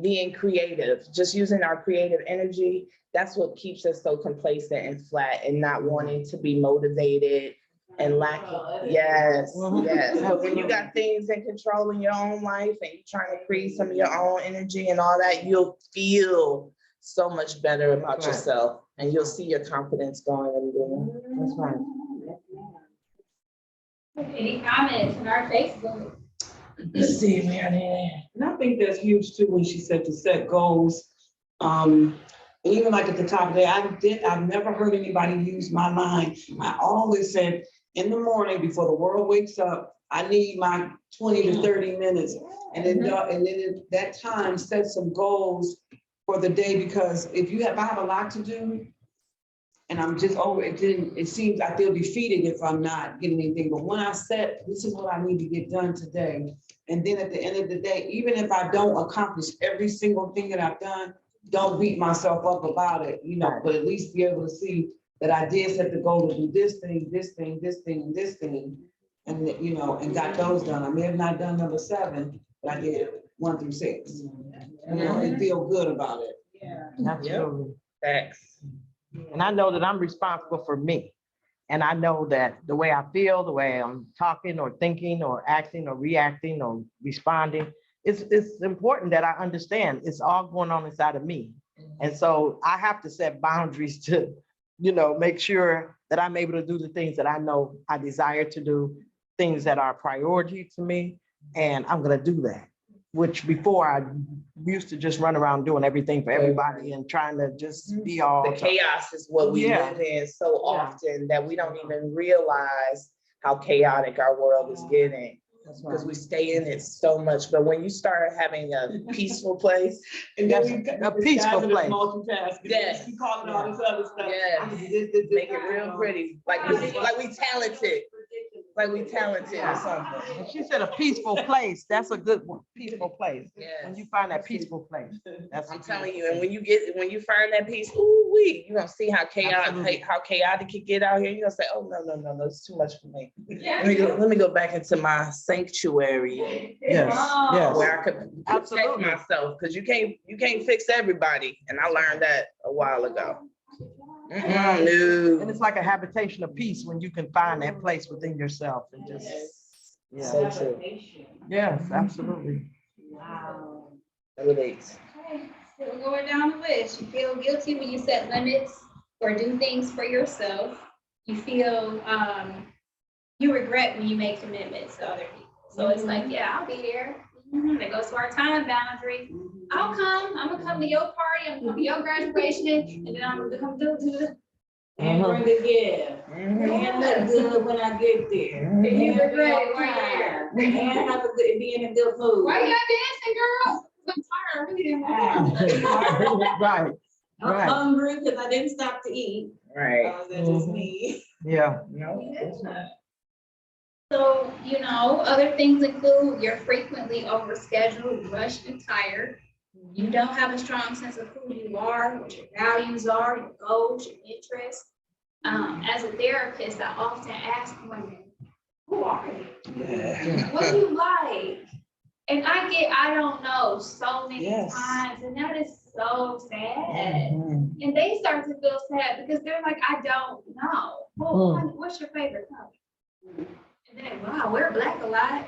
being creative, just using our creative energy, that's what keeps us so complacent and flat and not wanting to be motivated and lacking. Yes, yes. But when you got things in control in your own life and you're trying to create some of your own energy and all that, you'll feel so much better about yourself, and you'll see your confidence going. That's right. Any comments on our Facebook? Let's see, man. And I think that's huge too, when she said to set goals. Even like at the top of the day, I've never heard anybody use my line. I always said, in the morning before the world wakes up, I need my 20 to 30 minutes. And then, that time set some goals for the day, because if I have a lot to do, and I'm just over it, then it seems I feel defeated if I'm not getting anything. But when I set, this is what I need to get done today. And then at the end of the day, even if I don't accomplish every single thing that I've done, don't beat myself up about it, but at least be able to see that I did set the goal to do this thing, this thing, this thing, and this thing. And and got those done. I may have not done number 7, but I did 1 through 6. And feel good about it. Yeah. Absolutely. Thanks. And I know that I'm responsible for me. And I know that the way I feel, the way I'm talking or thinking or acting or reacting or responding, it's important that I understand it's all going on inside of me. And so I have to set boundaries to, make sure that I'm able to do the things that I know I desire to do, things that are a priority to me. And I'm going to do that, which before I used to just run around doing everything for everybody and trying to just be all. The chaos is what we live in so often that we don't even realize how chaotic our world is getting, because we stay in it so much. But when you start having a peaceful place, and then a peaceful place. Multitasking. Yes. You calling all this other stuff. yes, make it real pretty, like we talented. Like we talented or something. And she said a peaceful place. That's a good one. Peaceful place. Yes. When you find that peaceful place. That's I'm telling you, and when you find that peace, you're gonna see how chaotic it get out here. You're gonna say, oh no, it's too much for me. Let me go back into my sanctuary. Yes. Yes. Where I could protect myself, because you can't fix everybody. And I learned that a while ago. No. And it's like a habitation of peace when you can find that place within yourself and just, So true. Yes, absolutely. Wow. That relates. Okay, still going down the list. You feel guilty when you set limits or do things for yourself. You feel you regret when you make commitments to other people. So it's like, yeah, I'll be there. That goes to our time boundary. I'm gonna come to your party, I'm gonna come to your graduation, and then I'm gonna come to And bring a gift. And look good when I get there. And you And look be on great, time. And have a good, be in a good mood. Why you not dancing, girl? I'm tired, I really didn't want to. Right, I'm right. hungry because I didn't stop to eat. Right. Or is that just me? Yeah. No, it's not. So, you know, other things include you're frequently overscheduled, rushed, and tired. You don't have a strong sense of who you are, what your values are, your goals, your interests. As a therapist, I often ask women, who are you? Yeah. What do you like? And I don't know so many Yes. times, and that is so sad. Mhm. And they start to feel sad because they're like, I don't know. Well, what's your favorite color? And then, wow, we're black a lot.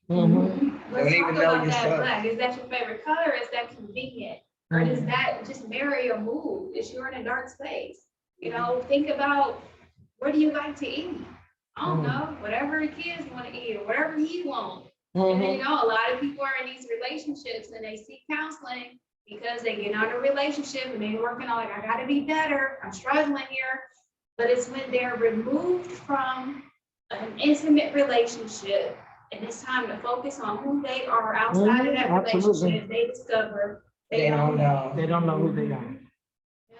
Mhm. Let's Don't talk even know about that yourself. black. Is that your favorite color? Is that convenient? Or does that just marry your mood? If you're in a dark space, you know, think about, what do you like to eat? I don't know, whatever the kids want to eat or whatever he wants. And then, you know, a lot of people are in these relationships and they seek counseling because they get out of a relationship and they're working on like, I gotta be better, I'm struggling here. But it's when they're removed from an intimate relationship and it's time to focus on who they are outside of that Absolutely. relationship, they discover They don't know. They don't know who they are.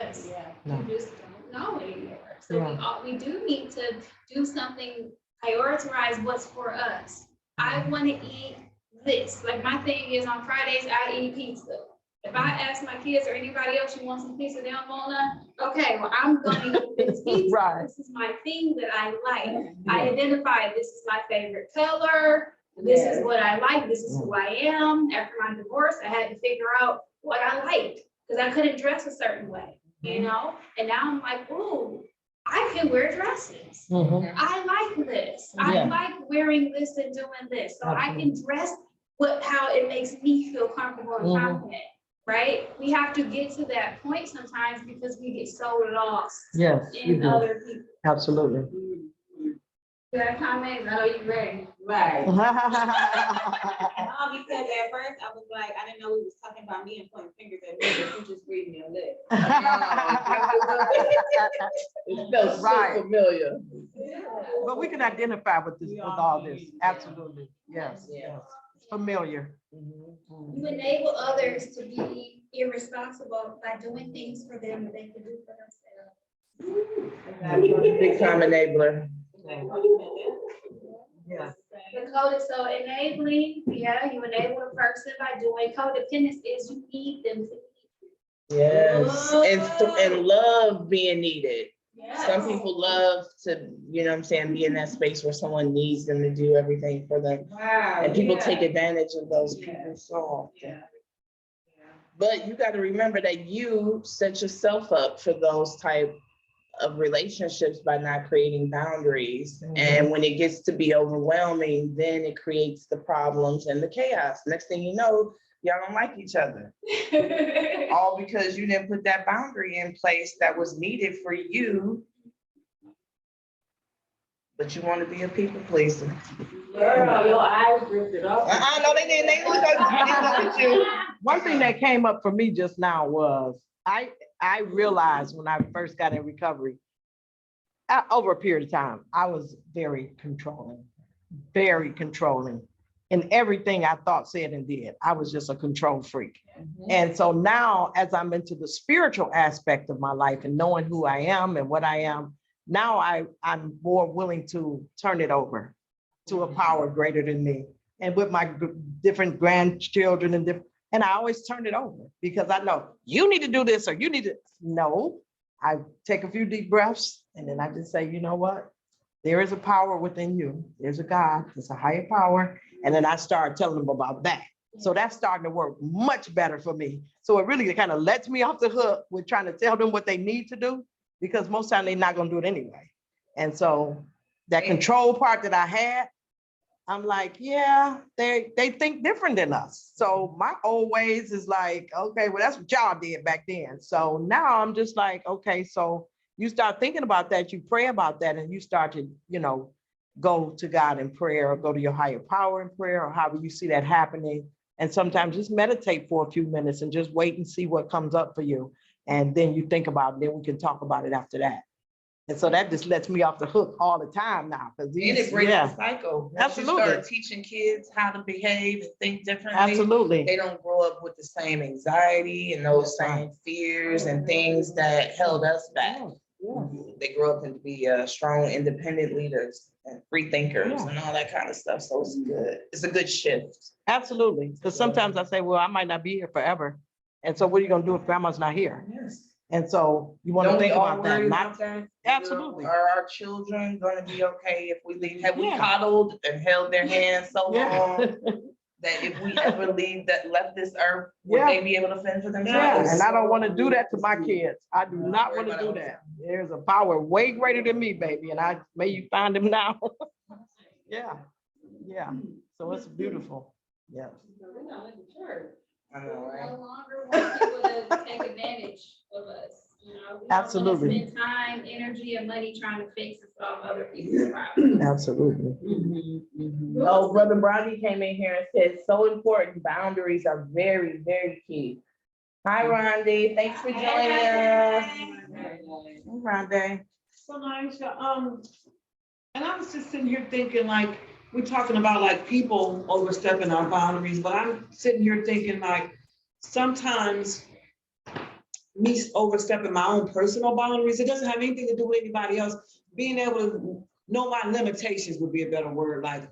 Yes, Yeah. No. you just don't know anymore. So Yeah. we do need to do something, prioritize what's for us. I want to eat this. Like my thing is on Fridays, I eat pizza. If I ask my kids or anybody else, you want some pizza, they don't want none. Okay, well, I'm going to eat this pizza. Right. This is my thing that I like. Yeah. I identify this is my favorite color. This is what I like. This is who I am. After my divorce, I had to figure out what I liked because I couldn't dress a certain way, you know? And now I'm like, ooh, I can wear dresses. I like this. I Yeah. like wearing this and doing this. So I can dress how it makes me feel comfortable and confident, right? We have to get to that point sometimes because we get so lost Yes, you in do. other people. Absolutely. You got comments? I know you ready. Right. Right. No, because at first I was like, I didn't know we was talking about me and pointing fingers at me, but you just reading your lips. It felt Right. so familiar. But we can identify with this, with all this. Absolutely. Yes, yes. It's familiar. You enable others to be irresponsible by doing things for them that they can do for themselves. Big time enabler. Yeah. The code is so enabling, yeah, you enable a person by doing codependence is you need them to. Yes, and love being needed. Yes. Some people love to, you know what I'm saying, be in that space where someone needs them to do everything for them. Wow. And people take advantage of those people so often. But you got to remember that you set yourself up for those type of relationships by not creating boundaries. And when it gets to be overwhelming, then it creates the problems and the chaos. Next thing you know, y'all don't like each other. All because you didn't put that boundary in place that was needed for you. But you want to be a people pleaser. Girl, your eyes drifted off. No, they didn't. They look at you. One thing that came up for me just now was I realized when I first got in recovery, over a period of time, I was very controlling in everything I thought, said, and did. I was just a control freak. And so now, as I'm into the spiritual aspect of my life and knowing who I am and what I am, now I'm more willing to turn it over to a power greater than me. And with my different grandchildren and I always turn it over because I know you need to do this or you need to. No, I take a few deep breaths and then I just say, you know what? There is a power within you. There's a God, there's a higher power. And then I start telling them about that. So that's starting to work much better for me. So it really kind of lets me off the hook with trying to tell them what they need to do because most time they're not going to do it anyway. And so that control part that I had, I'm like, yeah, they think different than us. So my old ways is like, okay, well, that's what y'all did back then. So now I'm just like, okay, so you start thinking about that, you pray about that, and you start to, you know, go to God in prayer or go to your higher power in prayer or however you see that happening. And sometimes just meditate for a few minutes and just wait and see what comes up for you. And then you think about it, then we can talk about it after that. And so that just lets me off the hook all the time now, because And it breaks yeah, the cycle. Once you Absolutely. start teaching kids how to behave and think differently, absolutely. they don't grow up with the same anxiety and those same fears and things that held us back. They grow up and be strong, independent leaders and free thinkers and all that kind of stuff. So it's good. It's a good shift. Absolutely. Because sometimes I say, well, I might not be here forever. And so what are you gonna do if grandma's not here? And so you want to Don't we think all about that. worry Not about that? Absolutely. Are our children gonna be okay if we leave? Have we Yeah. coddled and held their hands so Yeah. long that if we ever left this earth, would Yeah. they be able to fend for Yeah, themselves? and I don't want to do that to my kids. I do not want to do that. There's a power way greater than me, baby, and may you find him now. Yeah, yeah. So it's beautiful. Yeah. I know, right? No longer want people to take advantage of us. You know, we don't wanna Absolutely. spend time, energy, and money trying to fix and solve other people's problems. Absolutely. Oh, Brother Brownie came in here and said, so important, boundaries are very, very key. Hi, Rhonda, thanks for joining us. Hey, Rhonda. So Niesha, and I was just sitting here thinking, like, we're talking about like people overstepping our boundaries, but I'm sitting here thinking like, sometimes me overstepping my own personal boundaries, it doesn't have anything to do with anybody else. Being able to know my limitations would be a better word. Like,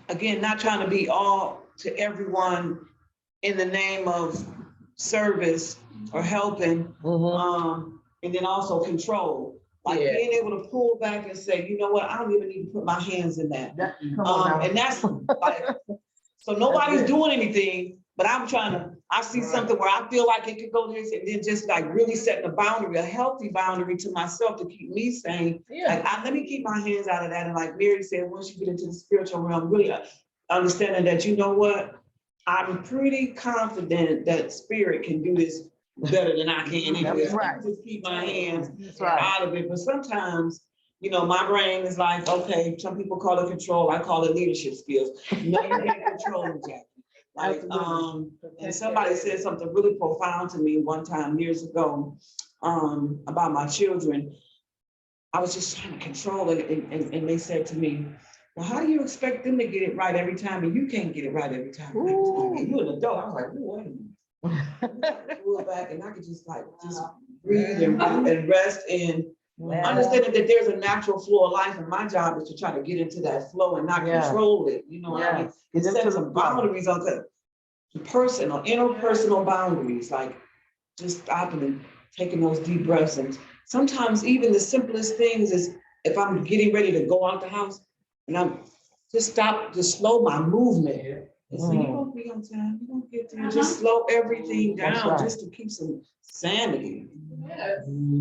again, not trying to be all to everyone in the name of service or helping, and then also control. Like being able to pull back and say, you know what, I don't even need to put my hands in that. And that's like, so nobody's doing anything, but I see something where I feel like it could go this, and then just like really setting a boundary, a healthy boundary to myself to keep me sane. Like, let me keep my hands out of that. And like Mary said, once you get into the spiritual realm, really understanding that, you know what, I'm pretty confident that spirit can do this better than I can. That's right. Just keep my hands right. out of it. But sometimes, you know, my brain is like, okay, some people call it control. I call it leadership skills. No, you can't control them, Jackie. Like, and somebody said something really profound to me one time years ago, about my children. I was just trying to control it, and they said to me, well, how do you expect them to get it right every time, and you can't get it right every time? You're an adult. I was like, wait a minute. Pull back, and I could just breathe and rest, and understanding that there's a natural flow of life, and my job is to try to get into that flow and not control it. You know what I mean? And set some boundaries on the personal, interpersonal boundaries, like just stopping and taking those deep breaths. And sometimes even the simplest things is if I'm getting ready to go out the house and I'm just slow my movement. And so you won't be on time, you won't get there. Just slow everything down just to keep some sanity.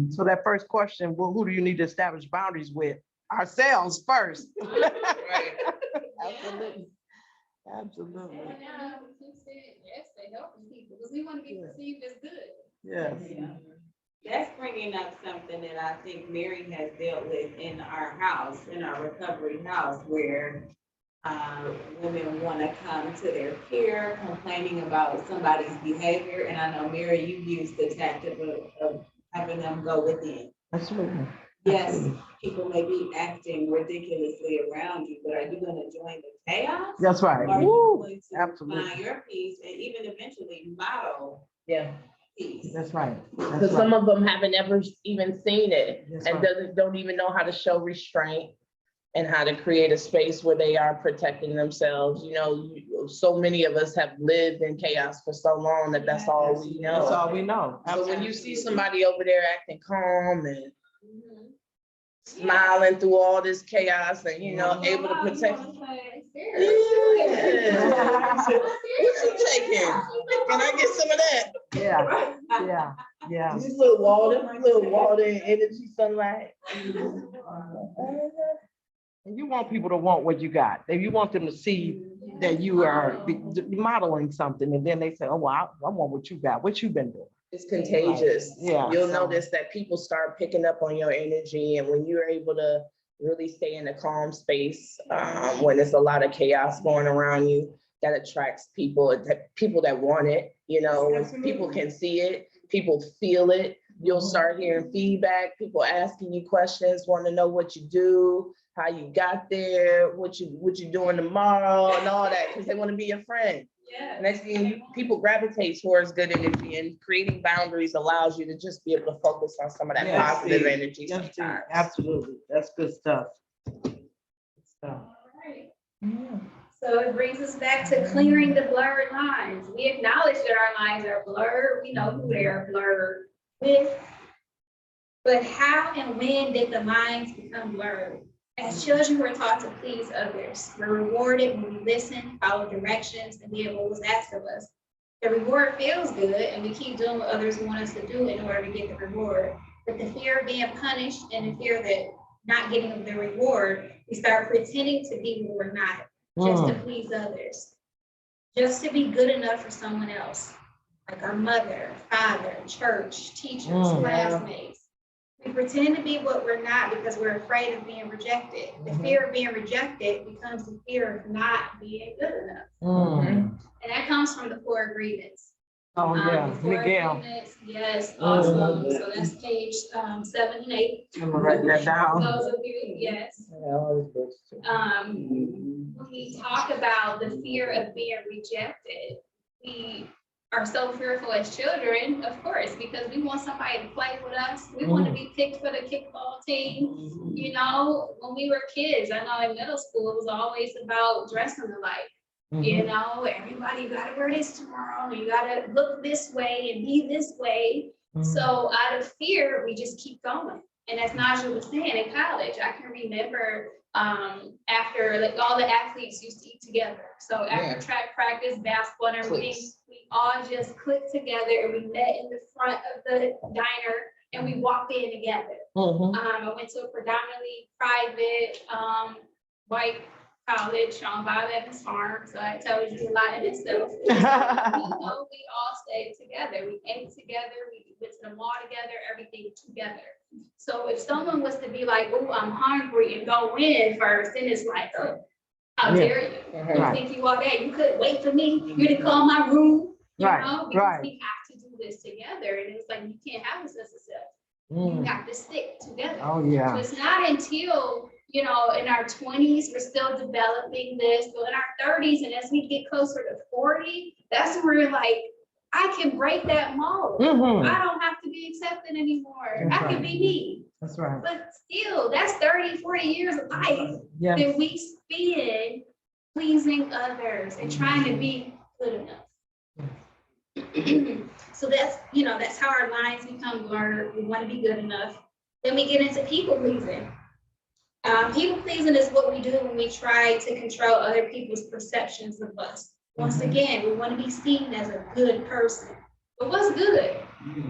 So that first question, well, who do you need to establish boundaries with? Ourselves first. Right. Absolutely. Absolutely. And now, you said yes to helping people, because we want to be perceived as good. Yes. That's bringing up something that I think Mary has dealt with in our house, in our recovery house, where women want to come to their peer complaining about somebody's behavior. And I know, Mary, you used the tactic of having them go within. Absolutely. Yes, Absolutely. people may be acting ridiculously around you, but are you going to join the chaos? That's right. Or are you Woo. going to Absolutely. find your peace and even eventually model peace? That's right. Because some of them haven't ever even seen it That's and right. don't even know how to show restraint and how to create a space where they are protecting themselves. You know, so many of us have lived in chaos for so long that that's all we know. That's all we know. So when you see somebody over there acting calm and smiling through all this chaos and, you know, able to protect. Yeah. What you taking? Can I get some of that? Yeah, yeah, yeah. Just a little water and energy, sunlight. And you want people to want what you got. If you want them to see that you are modeling something, and then they say, oh, well, I want what you got. What you been doing? It's contagious. Yeah. You'll notice that people start picking up on your energy, and when you're able to really stay in a calm space, when there's a lot of chaos going around you, that attracts people that want it. You know, people can see it, people feel it. You'll start hearing feedback, people asking you questions, want to know what you do, how you got there, what you doing tomorrow and all that, because they want to be your friend. Yeah. Next thing, people gravitate towards good energy, and creating boundaries allows you to just be able to focus on some of that Yes, positive see. energy Yes, see. sometimes. Absolutely. That's good stuff. Good stuff. All right. So it brings us back to clearing the blurred lines. We acknowledge that our lines are blurred. We know who they are blurred with. But how and when did the lines become blurred? As children, we're taught to please others. We're rewarded when we listen, follow directions, and did what was asked of us. The reward feels good, and we keep doing what others want us to do in order to get the reward. But the fear of being punished and the fear that not getting the reward, we start pretending to be what we're not, just to please others, just to be good enough for someone else, like our mother, father, church, teachers, classmates. We pretend to be what we're not because we're afraid of being rejected. The fear of being rejected becomes the fear of not being good enough. And that comes from the 4 agreements. Oh, yeah, The 4 Miguel. agreements, yes, awesome. So that's page 7 and 8. I'm gonna write that down. Those of you, yes. When we talk about the fear of being rejected, we are so fearful as children, of course, because we want somebody to play with us. We want to be picked for the kickball team. You know, when we were kids, I know in middle school, it was always about dressing alike. You know, everybody, you gotta wear this tomorrow, you gotta look this way and be this way. So out of fear, we just keep going. And as Niesha was saying, in college, I can remember after, like, all the athletes used to eat together. So after track practice, basketball and everything, we all just clicked together and we met in the front of the diner and we walked in together. I went to a predominantly private white college on Bob Evans Farm, so that tells you a lot in itself. You know, we all stayed together. We ate together. We went to the mall together. Everything together. So if someone was to be like, "Oh, I'm hungry," and go in first, then it's like, "Oh, how dare you? You think you all day? You couldn't wait for me. You didn't call my room." You know, because we have to do this together, and it's like you can't have a sense of self. You have to stick together. Oh, yeah. So it's not until, you know, in our 20s, we're still developing this, but in our 30s, and as we get closer to 40, that's where we're like, I can break that mold. I don't have to be accepted anymore. I can be me. That's right. But still, that's 30, 40 years of life that we spend pleasing others and trying to be good enough. So that's, you know, that's how our lines become blurred. We want to be good enough. Then we get into people pleasing. People pleasing is what we do when we try to control other people's perceptions of us. Once again, we want to be seen as a good person. But what's good?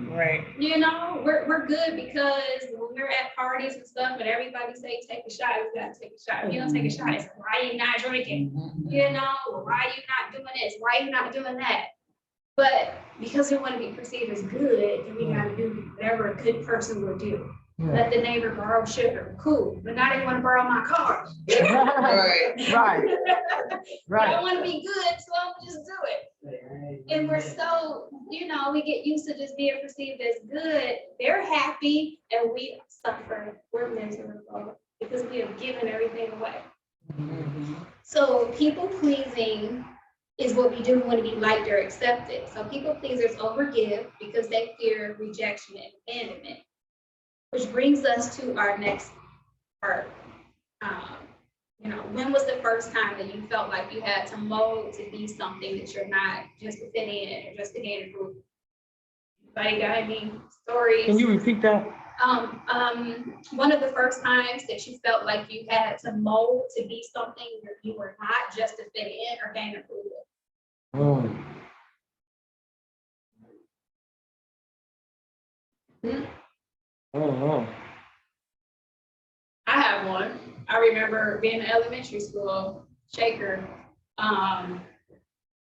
Right. You know, we're good because when we're at parties and stuff and everybody say take a shot, we gotta take a shot. If you don't take a shot, it's like, why are you not drinking? You know, why are you not doing this? Why are you not doing that? But because we want to be perceived as good, then we gotta do whatever a good person would do. Let the neighbor borrow sugar, cool. But now they want to borrow my car. Right. I want to be good, so I'm just do it. And we're so, you know, we get used to just being perceived as good. They're happy and we suffer. We're miserable because we have given everything away. So people pleasing is what we do. We want to be liked or accepted. So people pleasers overgive because they fear rejection and abandonment. Which brings us to our next part. You know, when was the first time that you felt like you had to mold to be something that you're not, just to fit in or just to gain approval? Anybody got any stories? Can you repeat that? One of the first times that you felt like you had to mold to be something that you were not, just to fit in or gain approval. I have one. I remember being in elementary school, Shaker.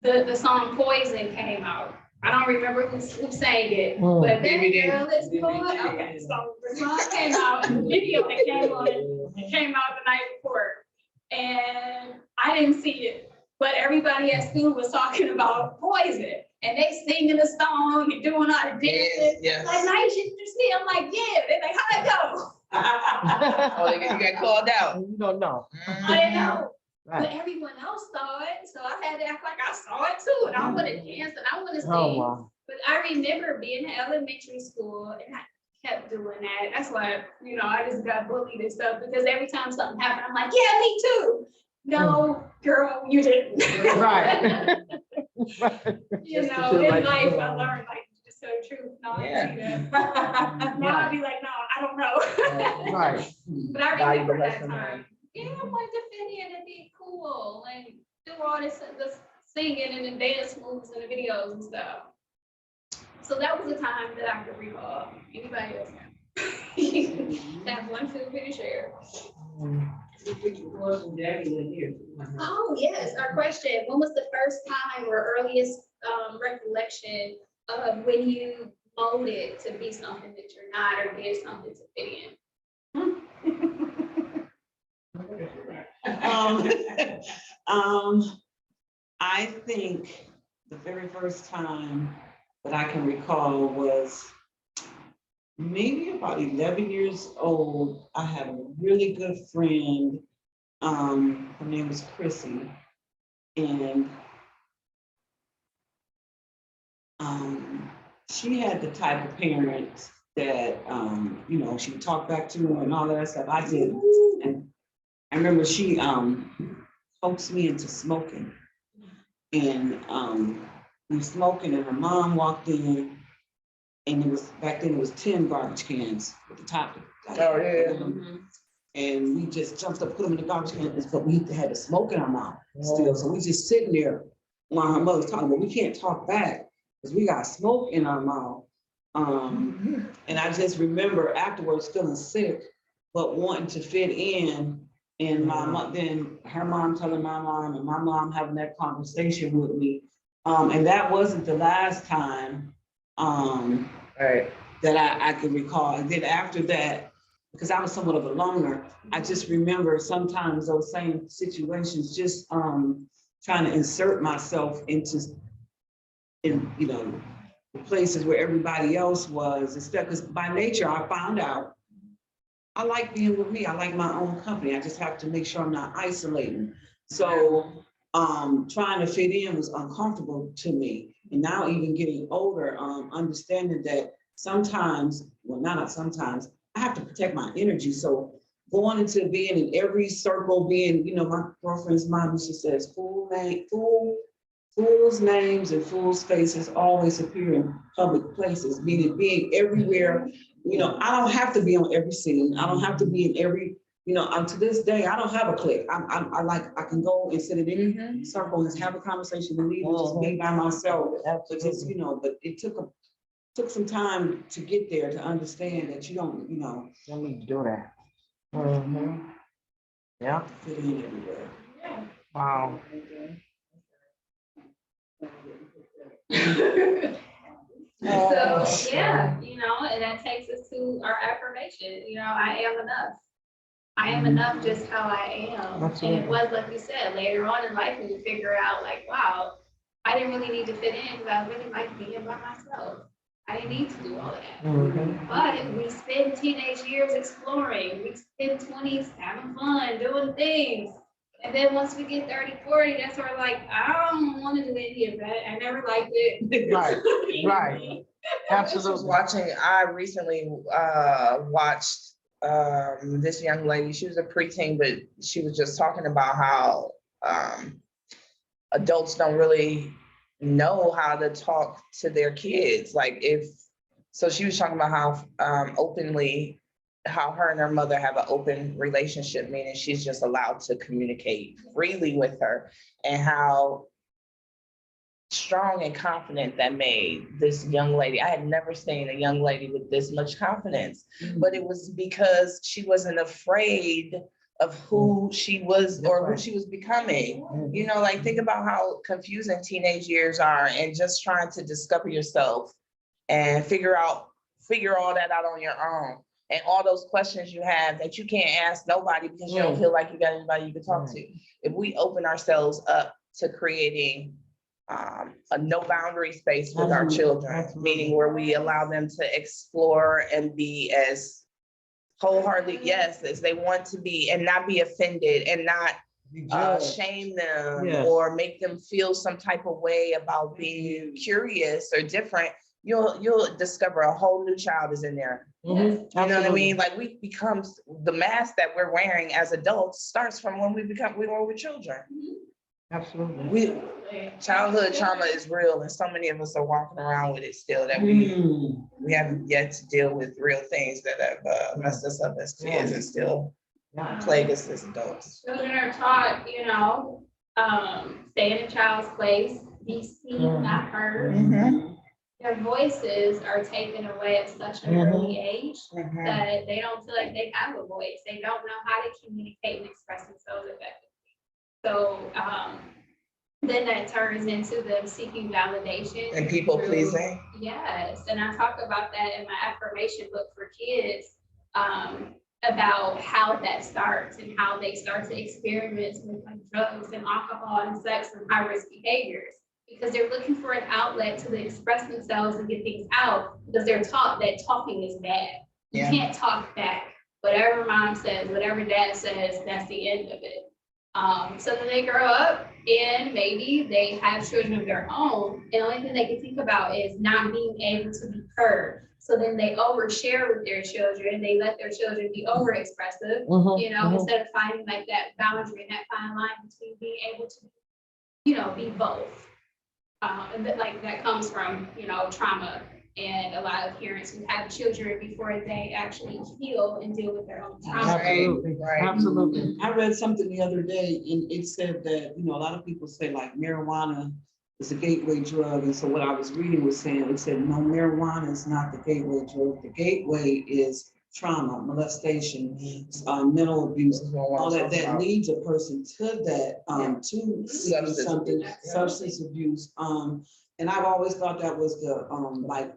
The song Poison came out. I don't remember who sang it, but baby girl, it's poison. Okay, so the song came out and the video that came on, it came out the night before. And I didn't see it, but everybody at school was talking about Poison. And they singing the song and doing all the dances. Yes. Like, Niesha, you LPCC? I'm like, yeah. They're like, how'd it go? Oh, you got called out. You don't know. I didn't know. But Right. everyone else saw it, so I had to act like I saw it too, and I want to dance and I want to sing. Oh, wow. But I remember being in elementary school, and I kept doing that. That's why, I just got bullied and stuff, because every time something happened, I'm like, yeah, me too. No, girl, you didn't. Right. In Just to feel like life, you I know. learned, like, just tell the truth. No, I Yeah. didn't see that. Now I'd be like, no, I don't know. Right. But I Valuable remember that lesson time. learned. Yeah, I wanted to fit in and be cool and do all this singing and the dance moves and the videos and stuff. So that was the time that I could recall. Anybody else? Have one feel free to share. Oh, yes, our question. When was the first time or earliest recollection of when you molded to be something that you're not or did something to fit in? I think the very first time that I can recall was maybe about 11 years old. I had a really good friend. Her name was Chrissy. And she had the type of parents that, she would talk back to her and all that stuff. I didn't. And I remember she coaxed me into smoking. And we were smoking, and her mom walked in, and back then it was 10 garbage cans with the top. Oh, yeah. And we just jumped up, put them in the garbage cans, but we had the smoke in our mouth still. So we just sitting there while her mother's talking, but we can't talk back because we got smoke in our mouth. And I just remember afterwards feeling sick, but wanting to fit in. And my mom, then her mom telling my mom, and my mom having that conversation with me. And that wasn't the last time Right. that I could recall. And then after that, because I was somewhat of a loner, I just remember sometimes those same situations, just trying to insert myself into, the places where everybody else was, instead, because by nature, I found out I like being with me. I like my own company. I just have to make sure I'm not isolating. So trying to fit in was uncomfortable to me. And now even getting older, understanding that sometimes, well, not sometimes, I have to protect my energy. So going into being in every circle, being, my girlfriend's mom, she says, fools' names and fools' faces always appear in public places, meaning being everywhere. I don't have to be on every scene. I don't have to be in every, to this day, I don't have a clique. I can go and sit in any circle and have a conversation with me, just be by myself. But just, but it took some time to get there to understand that you don't need to do that. Yeah. fit in everywhere. Wow. So, yeah, and that takes us to our affirmation, I am enough. I am enough just how I am. Absolutely. And it was, like you said, later on in life, when you figure out, like, wow, I didn't really need to fit in because I really like being by myself. I didn't need to do all of that. But we spend teenage years exploring. We spend 20s having fun, doing things. And then once we get 30, 40, that's where like, I don't want to do any of that. I never liked it. Right. Absolutely. I recently watched this young lady. She was a preteen, but she was just talking about how adults don't really know how to talk to their kids. So she was talking about how openly, how her and her mother have an open relationship, meaning she's just allowed to communicate freely with her, and how strong and confident that made this young lady. I had never seen a young lady with this much confidence, but it was because she wasn't afraid of who she was or who she was becoming. Think about how confusing teenage years are, and just trying to discover yourself and figure all that out on your own. And all those questions you have that you can't ask nobody because you don't feel like you got anybody you can talk to. If we open ourselves up to creating a no boundary space with our Absolutely, children, absolutely. meaning where we allow them to explore and be as wholeheartedly, yes, as they want to be, and not be offended and not Be judged. shame them Yes. or make them feel some type of way about being curious or different. You'll discover a whole new child is in there. Mhm, You know what I absolutely. mean? Like we become, the mask that we're wearing as adults starts from when we were children. Absolutely. Childhood trauma is real, and so many of us are walking around with it still, that Mm. we haven't yet to deal with real things that have messed us up as kids and still Yeah. plague us as adults. Children are taught, stay in a child's place, be seen, not heard. Their voices are taken away at such an early age that they don't feel like they have a voice. They don't know how to communicate and express themselves effectively. So, then that turns into them seeking validation. And people through- pleasing. Yes, and I talk about that in my affirmation book for kids, about how that starts and how they start to experiment with like drugs and alcohol and sex and high risk behaviors. Because they're looking for an outlet to express themselves and get things out, because they're taught that talking is bad. You Yeah. can't talk back. Whatever mom says, whatever dad says, that's the end of it. So then they grow up and maybe they have children of their own. And the only thing they can think about is not being able to be heard. So then they overshare with their children. They let their children be overexpressive, instead of finding like that boundary and that fine line between being able to, be both. And that comes from, trauma and a lot of parents who have children before they actually heal and deal with their own trauma. Absolutely, Right. absolutely. I read something the other day and it said that, a lot of people say like marijuana is a gateway drug. And so what I was reading was saying, it said, no, marijuana is not the gateway drug. The gateway is trauma, molestation, mental abuse, all that leads a person to that, to substance abuse. And I've always thought that was the, like,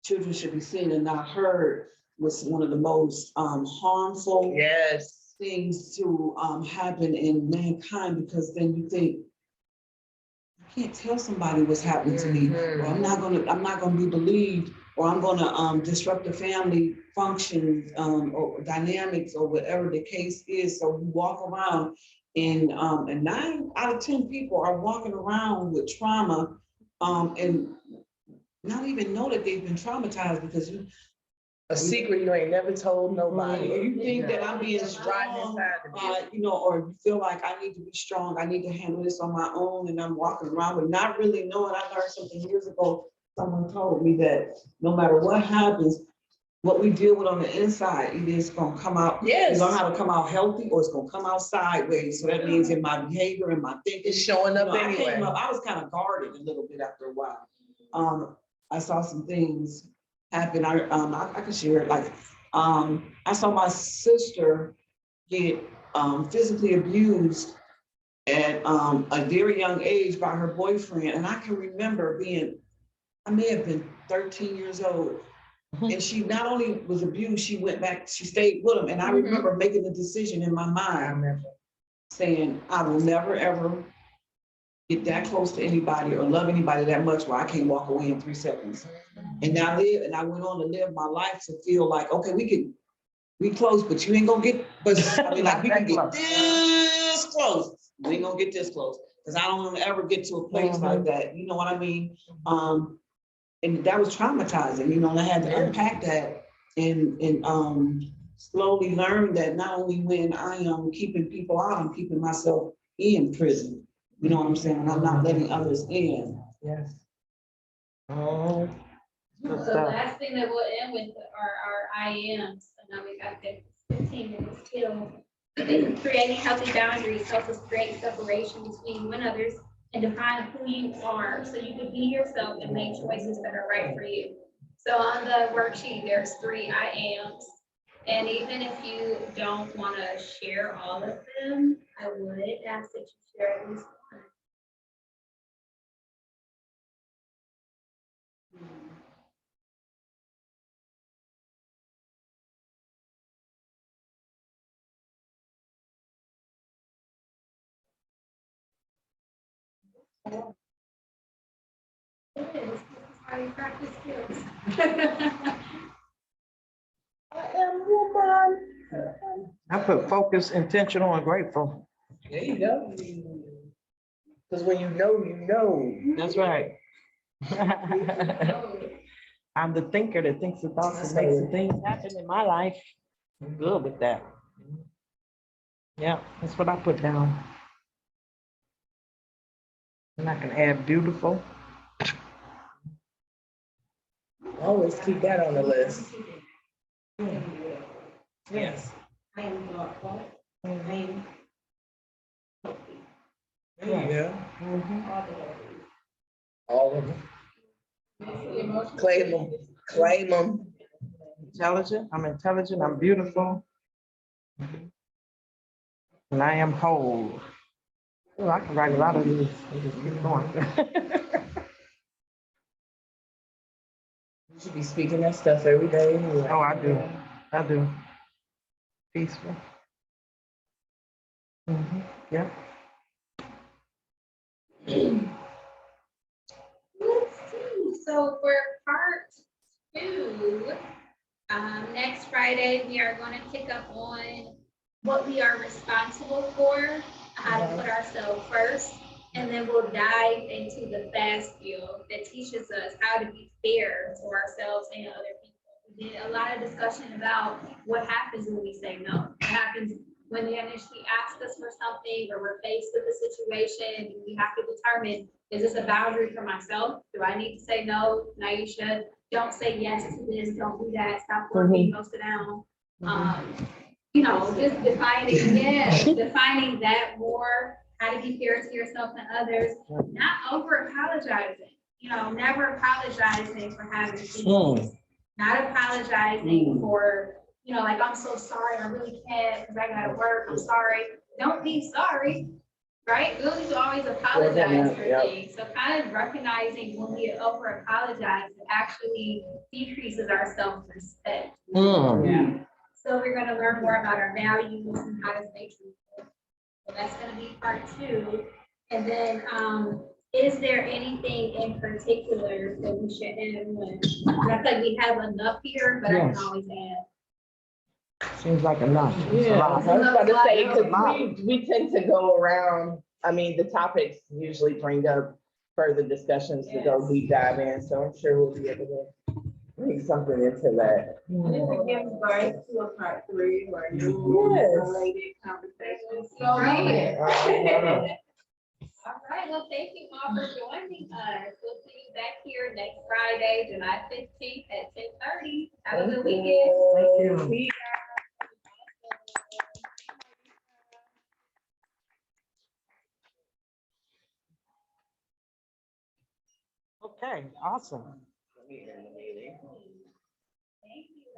children should be seen and not heard was one of the most harmful Yes. things to happen in mankind, because then you think, I can't tell somebody what's happening to me, or I'm not gonna be believed, or I'm gonna disrupt the family functions or dynamics or whatever the case is. So you walk around and 9 out of 10 people are walking around with trauma and not even know that they've been traumatized, because A secret you ain't never told nobody. or you think that I'm being Just riding strong, inside of you. or you feel like I need to be strong, I need to handle this on my own, and I'm walking around, but not really knowing. I learned something years ago. Someone told me that no matter what happens, what we deal with on the inside, either it's gonna come out, Yes. you learn how to come out healthy, or it's gonna come out sideways. So that means in my behavior and my thinking. It's showing up I anyway. I was kind of guarded a little bit after a while. I saw some things happen. I can share it. Like, I saw my sister get physically abused at a very young age by her boyfriend, and I can remember I may have been 13 years old. And she not only was abused, she went back, she stayed with him. And I remember making the decision in my mind saying, I will never, ever get that close to anybody or love anybody that much where I can't walk away in 3 seconds. And I went on to live my life to feel like, okay, we close, but you ain't gonna get, but I mean, like, we can get this close. We ain't gonna get this close. Cause I don't wanna ever get to a place like that. You know what I mean? And that was traumatizing, and I had to unpack that and slowly learn that not only when I am keeping people out, I'm keeping myself in prison. You know what I'm saying? I'm not letting others in. Yes. Oh. The last thing that we'll end with are our IMs. I know we got the 15 minutes still. Creating healthy boundaries helps us create separation between you and others and define who you are, so you can be yourself and make choices that are right for you. So on the worksheet, there's 3 I ams. And even if you don't want to share all of them, I would ask that you share at least one. It is. This is how you practice skills. I am woman. I put focus, intentional, and grateful. There you go. Because when you know, you know. That's right. I'm the thinker that thinks the thoughts and makes the things happen in my life. I'm good with that. Yeah, that's what I put down. And I can add beautiful. Always keep that on the list. Yes. I am thoughtful. I am healthy. There you go. Mhm. All the ways. All of them. Claim them. Claim them. Intelligent, I'm intelligent, I'm beautiful. And I am whole. Oh, I can write a lot of these and just keep going. You should be speaking that stuff every day. Anyway. Oh, I do. I do. Peaceful. Mhm. Yeah. Let's see, so for part 2, next Friday, we are going to pick up on what we are responsible for, how to put ourselves first, and then we'll dive into the fast skill that teaches us how to be fair to ourselves and other people. We did a lot of discussion about what happens when we say no. What happens when they initially ask us for something or we're faced with a situation, and we have to determine, is this a boundary for myself? Do I need to say no? Niesha, don't say yes to this, don't do that, stop working, go sit down. You know, just defining that more, how to be fair to yourself and others, not over apologizing, you know, never apologizing for having feelings, not apologizing for, you know, like, I'm so sorry, I really can't because I gotta work, I'm sorry. Don't be sorry, right? We don't need to always apologize for things. So kind of recognizing when we over apologize, it actually decreases our self-respect. Mm. So we're gonna learn more about our values and how to stay true. So that's gonna be part 2. And then, is there anything in particular that we should add on? I feel like we have enough here, but I Yes. can always add. Seems like enough. It's a Yeah, I lot. was about to say, It's a lot. because we tend to go around, I mean, the topics usually bring up further discussions to go deep dive in, so I'm sure we'll be able to bring something into that. And it begins by to a part 3 where you related conversations. So, All right, well, thank you all for joining us. We'll see you back here next Friday, July 15th at 10:30. Have a good weekend. Thank you. Okay, awesome.